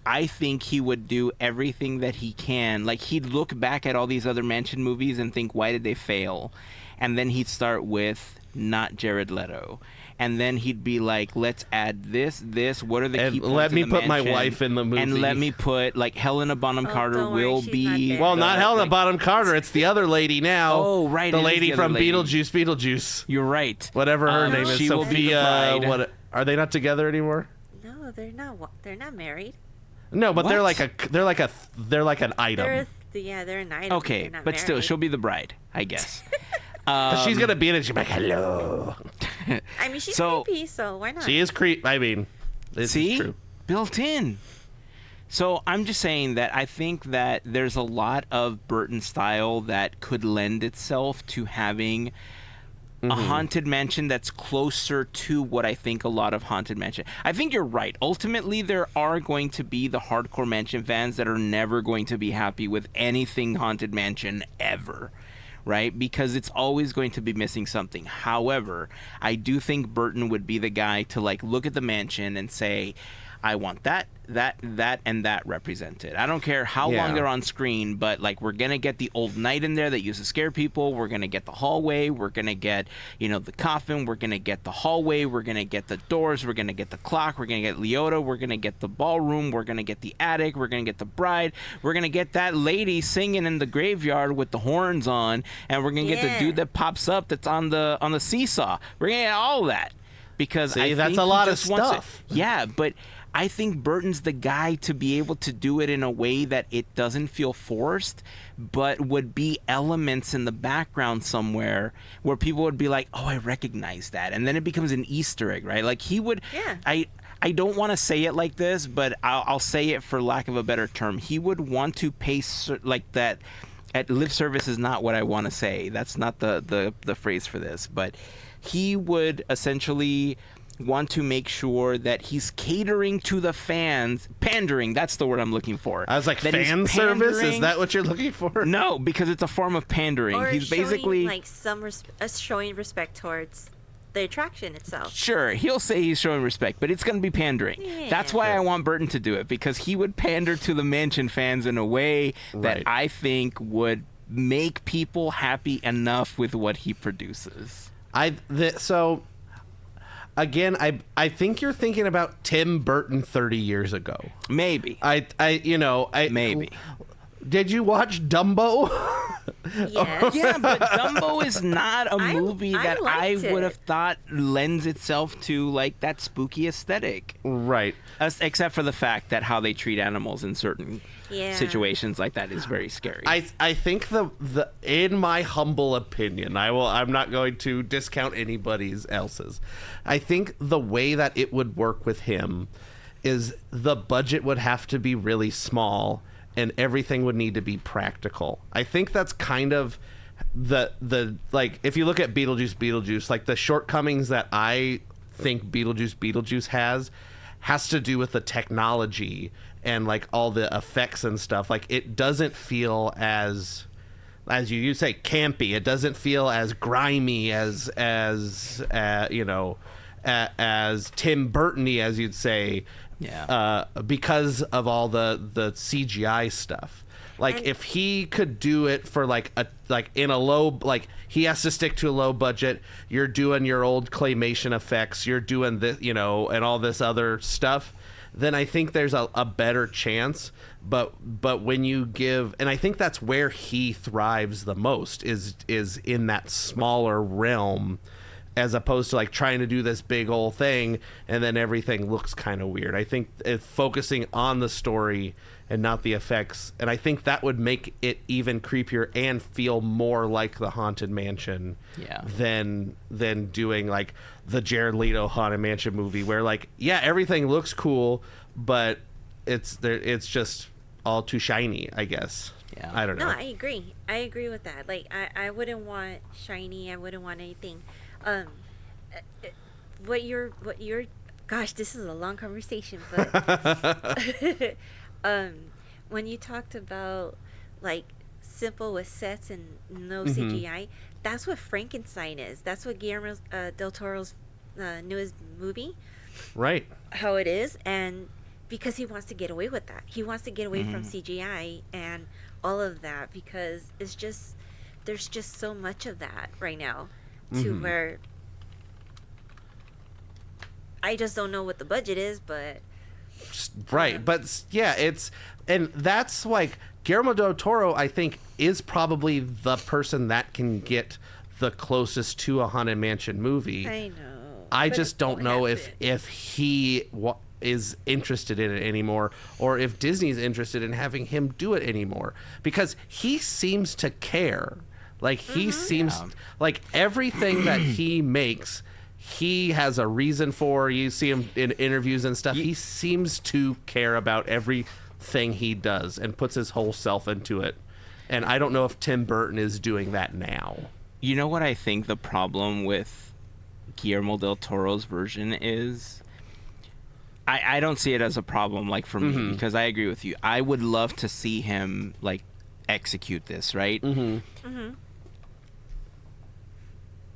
I think he would do everything that he can. Like, he'd look back at all these other mansion movies and think, why did they fail? And then he'd start with not Jared Leto. And then he'd be like, let's add this. What are the key points let me of the put mansion? My wife in the movie. And let me put, like, Helena Bonham Carter will be... Well, not Helena Bonham Carter. It's the other lady now. Oh, right. The lady from Beetlejuice. You're right. Whatever her name is. She Sophia. What? Are they not together anymore? No, they're not. They're not married. No, but they're like an item. They're an item. Okay, but married. Still, she'll be the bride, I guess. She's gonna be in it. She'll be like, hello. I mean, she's creepy, so why not? She is creepy. I mean, this is true. Built in. So I'm just saying that I think that there's a lot of Burton style that could lend itself to having a Haunted Mansion that's closer to what I think a lot of Haunted Mansion. I think you're right. Ultimately, there are going to be the hardcore Mansion fans that are never going to be happy with anything Haunted Mansion ever, right? Because it's always going to be missing something. However, I do think Burton would be the guy to like look at the mansion and say, I want that, and that represented. I don't care how long they're on screen, but like we're gonna get the old knight in there that used to scare people. We're gonna get the hallway. We're gonna get, you know, the coffin. We're gonna get the hallway. We're gonna get the doors. We're gonna get the clock. We're gonna get Leota. We're gonna get the ballroom. We're gonna get the attic. We're gonna get the bride. We're gonna get that lady singing in the graveyard with the horns on, and we're gonna get the dude that pops up that's on the seesaw. We're gonna get all that. Because I that's think a lot of he just wants stuff. Yeah, but I think Burton's the guy to be able to do it in a way that it doesn't feel forced, but would be elements in the background somewhere where people would be like, oh, I recognize that. And then it becomes an Easter egg, right? Like he would... Yeah. I don't want to say it like this, but I'll say it for lack of a better term. He would want to pay like that... At lip service is not what I want to say. That's not the phrase for this, but... He would essentially want to make sure that he's catering to the fans. Pandering, that's the word I'm looking for. I was like, fan service? Is that what you're looking for? No, because it's a form of pandering. Or he's showing, basically like showing respect towards the attraction itself. Sure, he'll say he's showing respect, but it's going to be pandering. Yeah. That's why I want Burton to do it, because he would pander to the mansion fans in a way that I think would make people happy enough with what he produces. So again, I think you're thinking about Tim Burton 30 years ago. Maybe. Maybe. Did you watch Dumbo? Yes. Yeah, but Dumbo is not a movie that I would have thought lends itself to like that spooky aesthetic. Right. Except for the fact that how they treat animals in certain situations like that is very scary. I think the in my humble opinion, I'm not going to discount anybody's else's. I think the way that it would work with him is the budget would have to be really small and everything would need to be practical. I think that's kind of the like if you look at Beetlejuice, like the shortcomings that I think Beetlejuice has to do with the technology and like all the effects and stuff. Like it doesn't feel as you say campy. It doesn't feel as grimy as Tim Burton-y, as you'd say. Yeah. Because of all the CGI stuff. Like if he could do it for he has to stick to a low budget. You're doing your old claymation effects. You're doing this, and all this other stuff. Then I think there's a better chance. But when you give, and I think that's where he thrives the most is in that smaller realm, as opposed to like trying to do this big old thing and then everything looks kind of weird. I think it's focusing on the story and not the effects, and I think that would make it even creepier and feel more like the Haunted Mansion than doing like the Jared Leto Haunted Mansion movie where like everything looks cool but it's just all too shiny, I guess. Yeah. I don't know. No, I agree with that. Like I wouldn't want shiny. I wouldn't want anything. What you're gosh, this is a long conversation, but when you talked about like simple with sets and no CGI, that's what Frankenstein is. That's what Guillermo del Toro's newest movie, right? How it is, and because he wants to get away with that, he wants to get away from CGI and all of that, because it's just there's just so much of that right now. To where I just don't know what the budget is, but right. But and that's like Guillermo del Toro, I think, is probably the person that can get the closest to a Haunted Mansion movie. I know. I just don't know if he is interested in it anymore, or if Disney's interested in having him do it anymore, because he seems to care. Like he seems like everything that he makes, he has a reason for. You see him in interviews and stuff. He seems to care about everything he does and puts his whole self into it. And I don't know if Tim Burton is doing that now. You know what I think the problem with Guillermo del Toro's version is? I don't see it as a problem like for me, because I agree with you. I would love to see him like execute this, right?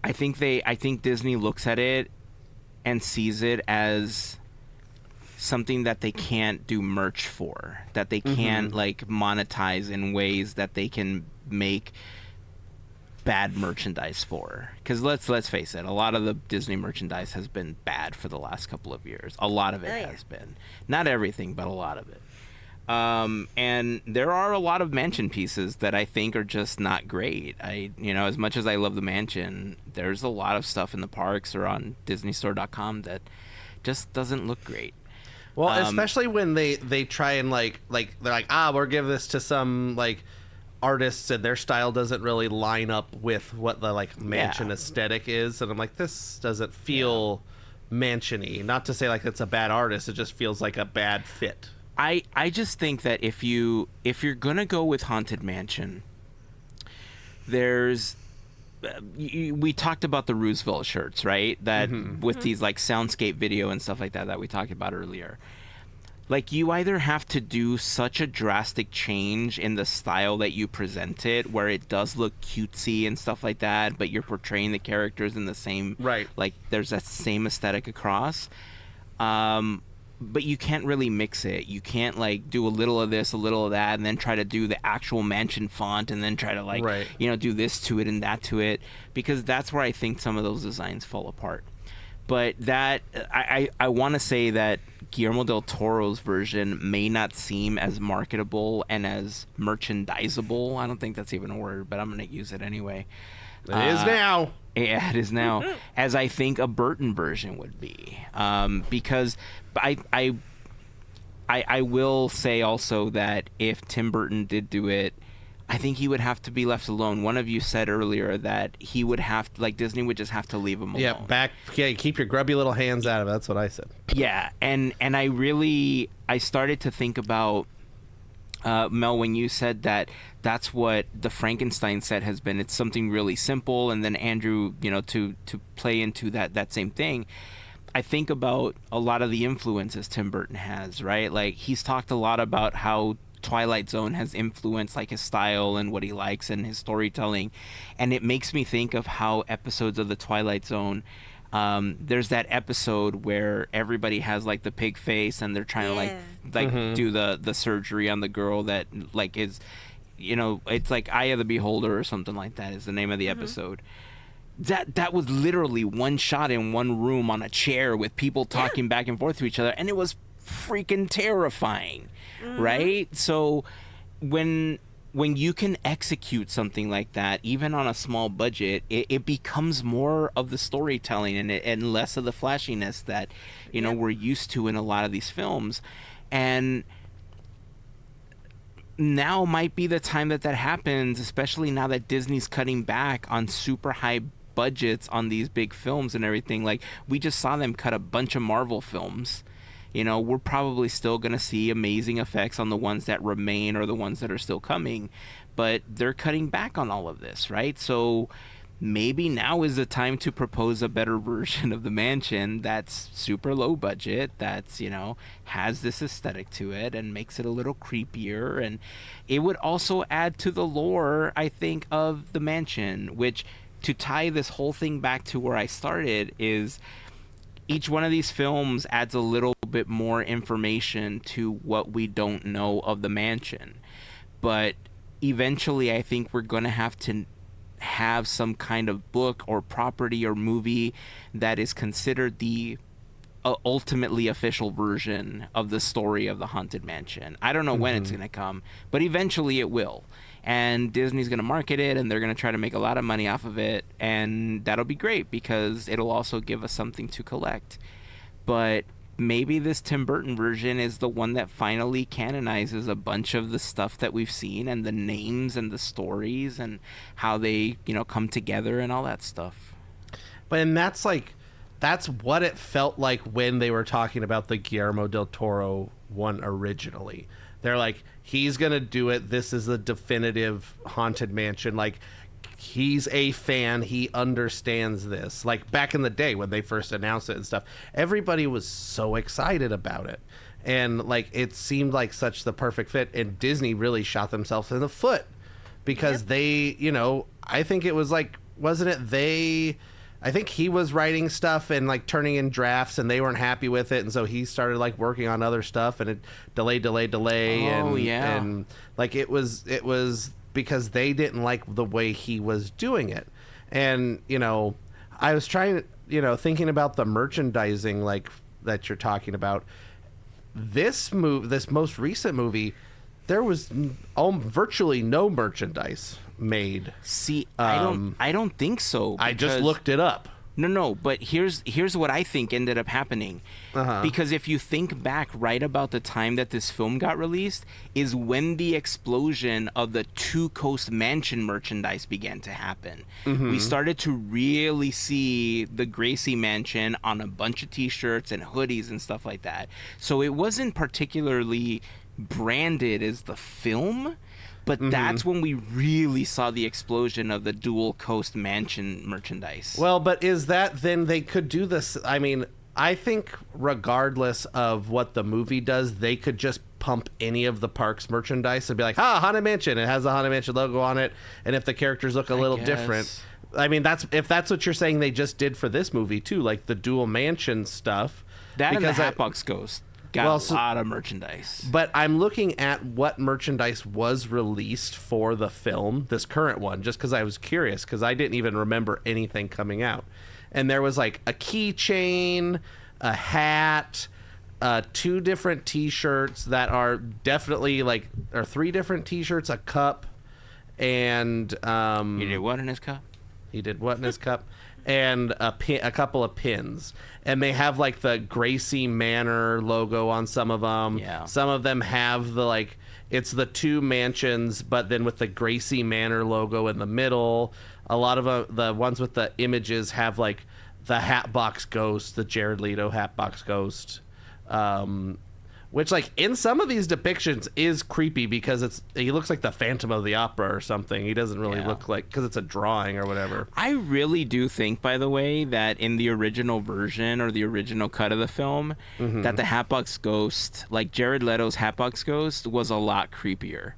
I think Disney looks at it and sees it as something that they can't do merch for, that they can't like monetize in ways that they can make bad merchandise for. Because let's face it, a lot of the Disney merchandise has been bad for the last couple of years. A lot of it has been. Not everything, but a lot of it. And there are a lot of mansion pieces that I think are just not great. As much as I love the mansion, there's a lot of stuff in the parks or on DisneyStore.com that just doesn't look great. Well, especially when they try and like they're like, we'll give this to some like artists and their style doesn't really line up with what the like mansion aesthetic is, and I'm like, this doesn't feel mansion-y. Not to say like it's a bad artist, it just feels like a bad fit. I just think that if you're gonna go with Haunted Mansion, there's we talked about the Roosevelt shirts, right? That with these like soundscape video and stuff like that we talked about earlier. Like, you either have to do such a drastic change in the style that you present it, where it does look cutesy and stuff like that, but you're portraying the characters in the same like there's that same aesthetic across. But you can't really mix it. You can't like do a little of this, a little of that, and then try to do the actual mansion font, and then try to like do this to it and that to it, because that's where I think some of those designs fall apart. But that I want to say that Guillermo del Toro's version may not seem as marketable and as merchandisable. I don't think that's even a word, but I'm going to use it anyway. It is now. Yeah, it is now. As I think a Burton version would be, because I will say also that if Tim Burton did do it, I think he would have to be left alone. One of you said earlier that he would have to, like, Disney would just have to leave him alone. Keep your grubby little hands out of it. That's what I said. Yeah, and I started to think about, Mel, when you said that that's what the Frankenstein set has been. It's something really simple, and then Andrew, to play into that same thing. I think about a lot of the influences Tim Burton has, right? Like, he's talked a lot about how Twilight Zone has influenced like his style and what he likes and his storytelling, and it makes me think of how episodes of the Twilight Zone, there's that episode where everybody has like the pig face and they're trying to do the surgery on the girl that like is, it's like Eye of the Beholder or something like that is the name of the episode. That was literally one shot in one room on a chair with people talking back and forth to each other, and it was freaking terrifying. Right? So when you can execute something like that, even on a small budget, it becomes more of the storytelling and less of the flashiness that we're used to in a lot of these films. And now might be the time that happens, especially now that Disney's cutting back on super high budgets on these big films and everything. Like, we just saw them cut a bunch of Marvel films. We're probably still going to see amazing effects on the ones that remain or the ones that are still coming, but they're cutting back on all of this, right? So maybe now is the time to propose a better version of the mansion that's super low budget, that's, has this aesthetic to it and makes it a little creepier. And it would also add to the lore, I think, of the mansion, which, to tie this whole thing back to where I started, is each one of these films adds a little bit more information to what we don't know of the mansion. But eventually I think we're going to have some kind of book or property or movie that is considered the ultimately official version of the story of the Haunted Mansion. I don't know when it's going to come, but eventually it will. And Disney's going to market it, and they're going to try to make a lot of money off of it, and that'll be great because it'll also give us something to collect. But maybe this Tim Burton version is the one that finally canonizes a bunch of the stuff that we've seen and the names and the stories and how they, come together and all that stuff. But and that's what it felt like when they were talking about the Guillermo del Toro one originally. They're like, he's going to do it. This is the definitive Haunted Mansion. Like, he's a fan. He understands this. Like, back in the day when they first announced it and stuff, everybody was so excited about it. And, like, it seemed like such the perfect fit. And Disney really shot themselves in the foot because they, I think it was like, wasn't it they I think he was writing stuff and like turning in drafts, and they weren't happy with it, and so he started like working on other stuff, and it delay, and like it was because they didn't like the way he was doing it. And I was trying to thinking about the merchandising like that you're talking about. This most recent movie, there was virtually no merchandise made. See, I don't think so. I just looked it up. No, but here's what I think ended up happening. Because if you think back right about the time that this film got released is when the explosion of the Two Coast Mansion merchandise began to happen. We started to really see the Gracie Mansion on a bunch of t-shirts and hoodies and stuff like that. So it wasn't particularly branded as the film, but that's when we really saw the explosion of the Dual Coast Mansion merchandise. Well, but is that then they could do this? I mean, I think regardless of what the movie does, they could just pump any of the park's merchandise and be like, Haunted Mansion. It has the Haunted Mansion logo on it. And if the characters look a little different, I mean, if that's what you're saying they just did for this movie too, like the Dual Mansion stuff. That and the Hatbox Ghost. Got a lot of merchandise. But I'm looking at what merchandise was released for the film, this current one, just because I was curious, because I didn't even remember anything coming out. And there was like a keychain, a hat, 2 different t-shirts that are definitely or 3 different t-shirts, a cup, and... He did what in his cup? He did what in his cup? And a couple of pins, and they have like the Gracie Manor logo on some of them. Yeah. Some of them have the it's the 2 mansions, but then with the Gracie Manor logo in the middle. A lot of the ones with the images have like the Hatbox Ghost, the Jared Leto Hatbox Ghost, which like in some of these depictions is creepy because he looks like the Phantom of the Opera or something. He doesn't really look like, because it's a drawing or whatever. I really do think, by the way, that in the original version or the original cut of the film, that the Hatbox Ghost, like Jared Leto's Hatbox Ghost, was a lot creepier.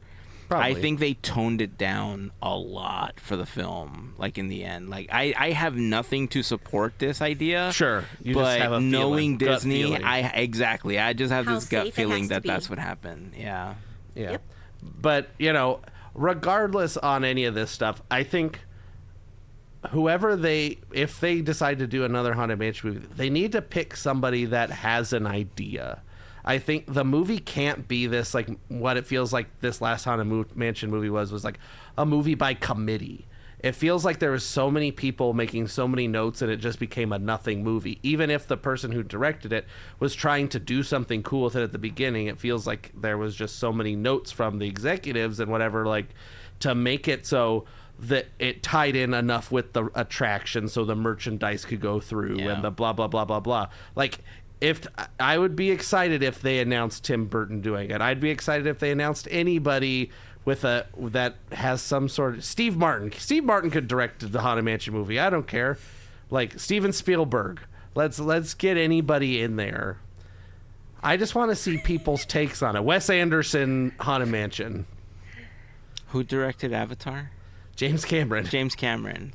Probably. I think they toned it down a lot for the film, like in the end. Like I have nothing to support this idea. Sure. You but just have a knowing Disney, I just have this gut feeling that that's what happened. Yeah. Yeah. Yep. But, regardless on any of this stuff, I think if they decide to do another Haunted Mansion movie, they need to pick somebody that has an idea. I think the movie can't be this, like, what it feels like this last Haunted Mansion movie was like a movie by committee. It feels like there was so many people making so many notes and it just became a nothing movie. Even if the person who directed it was trying to do something cool with it at the beginning, it feels like there was just so many notes from the executives and whatever, like, to make it so that it tied in enough with the attraction so the merchandise could go through and the blah, blah, blah, blah, blah. Like... If I would be excited if they announced Tim Burton doing it. I'd be excited if they announced anybody that has some sort of Steve Martin. Steve Martin could direct the Haunted Mansion movie. I don't care. Like Steven Spielberg. Let's get anybody in there. I just want to see people's takes on it. Wes Anderson, Haunted Mansion. Who directed Avatar? James Cameron.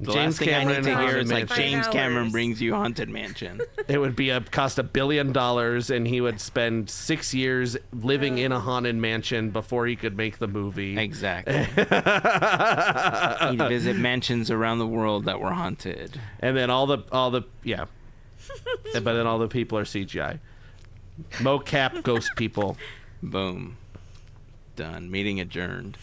The last thing I need to hear is like James Cameron brings you Haunted Mansion. It would cost $1 billion, and he would spend 6 years living in a haunted mansion before he could make the movie. Exactly. He'd visit mansions around the world that were haunted. And then all the yeah. But then all the people are CGI. Mocap ghost people. Boom. Done. Meeting adjourned.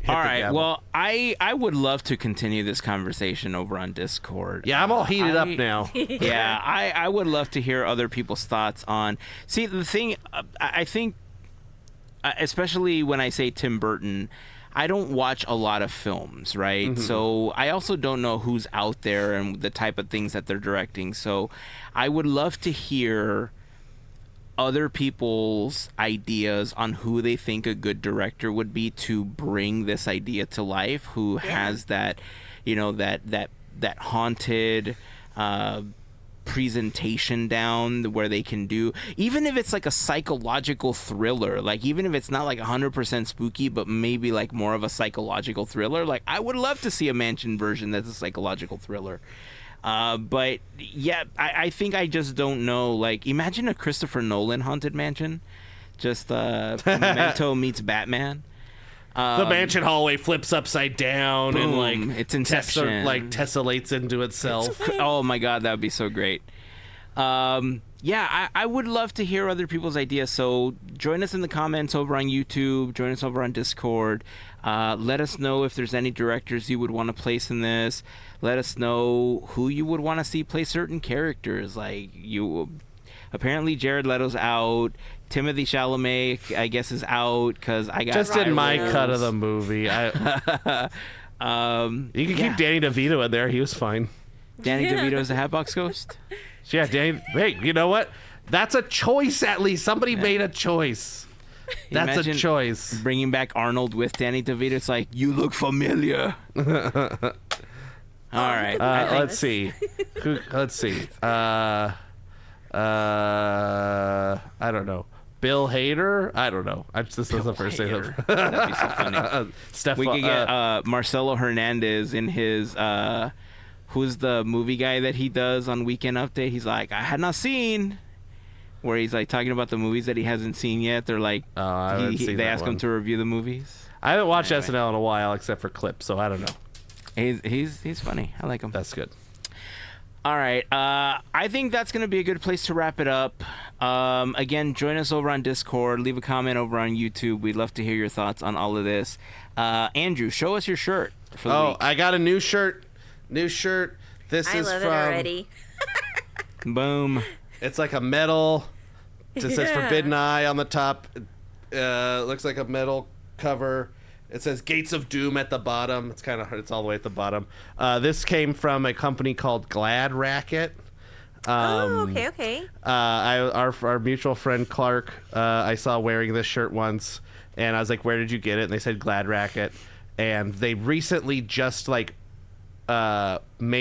All right. Well, I would love to continue this conversation over on Discord. Yeah, I'm all heated up now. Yeah, I would love to hear other people's thoughts on. See, the thing, I think, especially when I say Tim Burton, I don't watch a lot of films, right? So I also don't know who's out there and the type of things that they're directing. So I would love to hear other people's ideas on who they think a good director would be to bring this idea to life, who has that, that haunted presentation down where they can do, even if it's like a psychological thriller, like even if it's not like 100% spooky, but maybe like more of a psychological thriller. Like I would love to see a mansion version that's a psychological thriller. But yeah, I think I just don't know. Like, imagine a Christopher Nolan Haunted Mansion, just Memento meets Batman. The mansion hallway flips upside down boom, and like it's Inception. Tessellates into itself. Oh my God, that would be so great. Yeah, I would love to hear other people's ideas. So join us in the comments over on YouTube. Join us over on Discord. Let us know if there's any directors you would want to place in this. Let us know who you would want to see play certain characters. Like, apparently Jared Leto's out. Timothy Chalamet, I guess, is out because I got just in my cut of the movie. You can keep Danny DeVito in there. He was fine. Danny DeVito's a Hatbox Ghost. Yeah, Danny. Hey, you know what? That's a choice. At least somebody made a choice. That's a choice. Bringing back Arnold with Danny DeVito. It's like, you look familiar. All right. Let's see. Let's see. I don't know. Bill Hader? I don't know. This was the first thing. That'd be so funny. We could get Marcelo Hernandez in his... who's the movie guy that he does on Weekend Update? He's like, I had not seen... Where he's like talking about the movies that he hasn't seen yet. They're like... they ask him to review the movies. I haven't watched SNL in a while except for clips, so I don't know. He's funny. I like him. That's good. All right. I think that's going to be a good place to wrap it up. Again, join us over on Discord. Leave a comment over on YouTube. We'd love to hear your thoughts on all of this. Andrew, show us your shirt for the week. I got a new shirt. This is love from... it already. Boom. It's like a metal... It says Forbidden Eye on the top. Looks like a metal cover. It says Gates of Doom at the bottom. It's all the way at the bottom. This came from a company called Glad Racket. Okay. Our mutual friend Clark, I saw wearing this shirt once, and I was like, "Where did you get it?" And they said Glad Racket, and they recently just made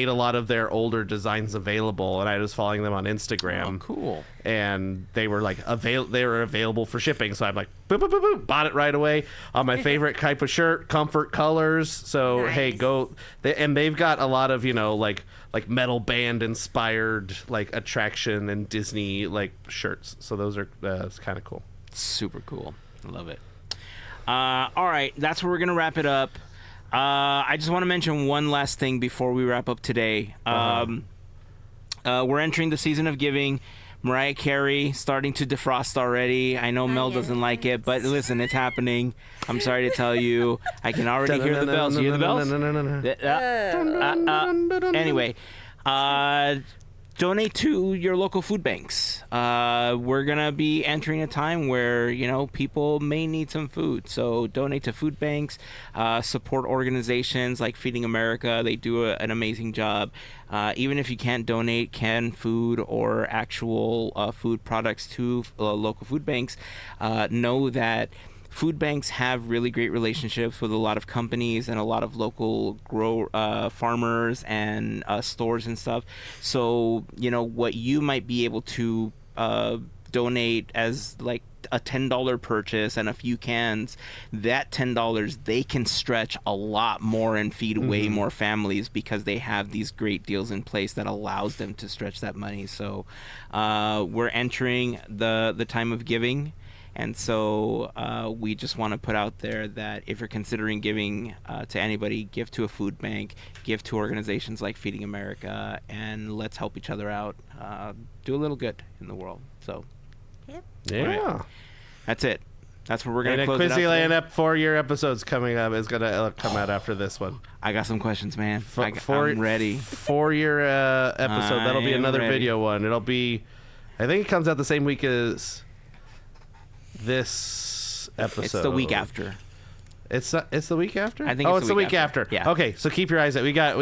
a lot of their older designs available, and I was following them on Instagram. Oh, cool. And they were like they were available for shipping, so I'm like, boop, boop, boop, boop, bought it right away on my favorite type of shirt, comfort colors. So nice. Hey, go. And they've got a lot of like metal band inspired like attraction and Disney like shirts. So those are it's kind of cool. Super cool. I love it. All right, that's where we're gonna wrap it up. I just want to mention one last thing before we wrap up today. We're entering the season of giving. Mariah Carey starting to defrost already. I know Mel doesn't like it, but listen, it's happening. I'm sorry to tell you. I can already hear the bells. You hear the bells? Anyway, donate to your local food banks. We're going to be entering a time where, people may need some food. So donate to food banks, support organizations like Feeding America. They do an amazing job. Even if you can't donate canned food or actual food products to local food banks, know that food banks have really great relationships with a lot of companies and a lot of local farmers and stores and stuff. So, what you might be able to donate as like a $10 purchase and a few cans, that $10 they can stretch a lot more and feed way more families because they have these great deals in place that allows them to stretch that money. So we're entering the time of giving. And so we just want to put out there that if you're considering giving to anybody, give to a food bank, give to organizations like Feeding America, and let's help each other out. Do a little good in the world. So, yeah, right. That's it. That's where we're going to close it up. Quizzyland 4-year episode's coming up. Is going to come out after this one. I got some questions, man. I'm ready. 4-year episode. That'll be another video one. It'll be, I think it comes out the same week as this episode. It's the week after. It's the week after? I think it's the week after. Yeah. Okay, so keep your eyes out. We got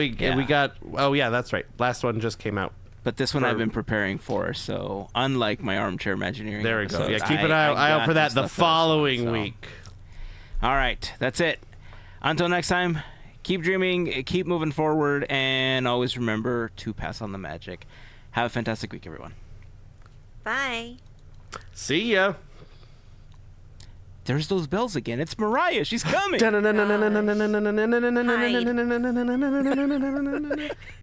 oh yeah, that's right. Last one just came out. But this one I've been preparing for, so unlike my armchair Imagineering there we go. episodes, Yeah, keep an eye out for that the following week. All right, that's it. Until next time, keep dreaming, keep moving forward, and always remember to pass on the magic. Have a fantastic week, everyone. Bye. See ya. There's those bells again. It's Mariah. She's coming.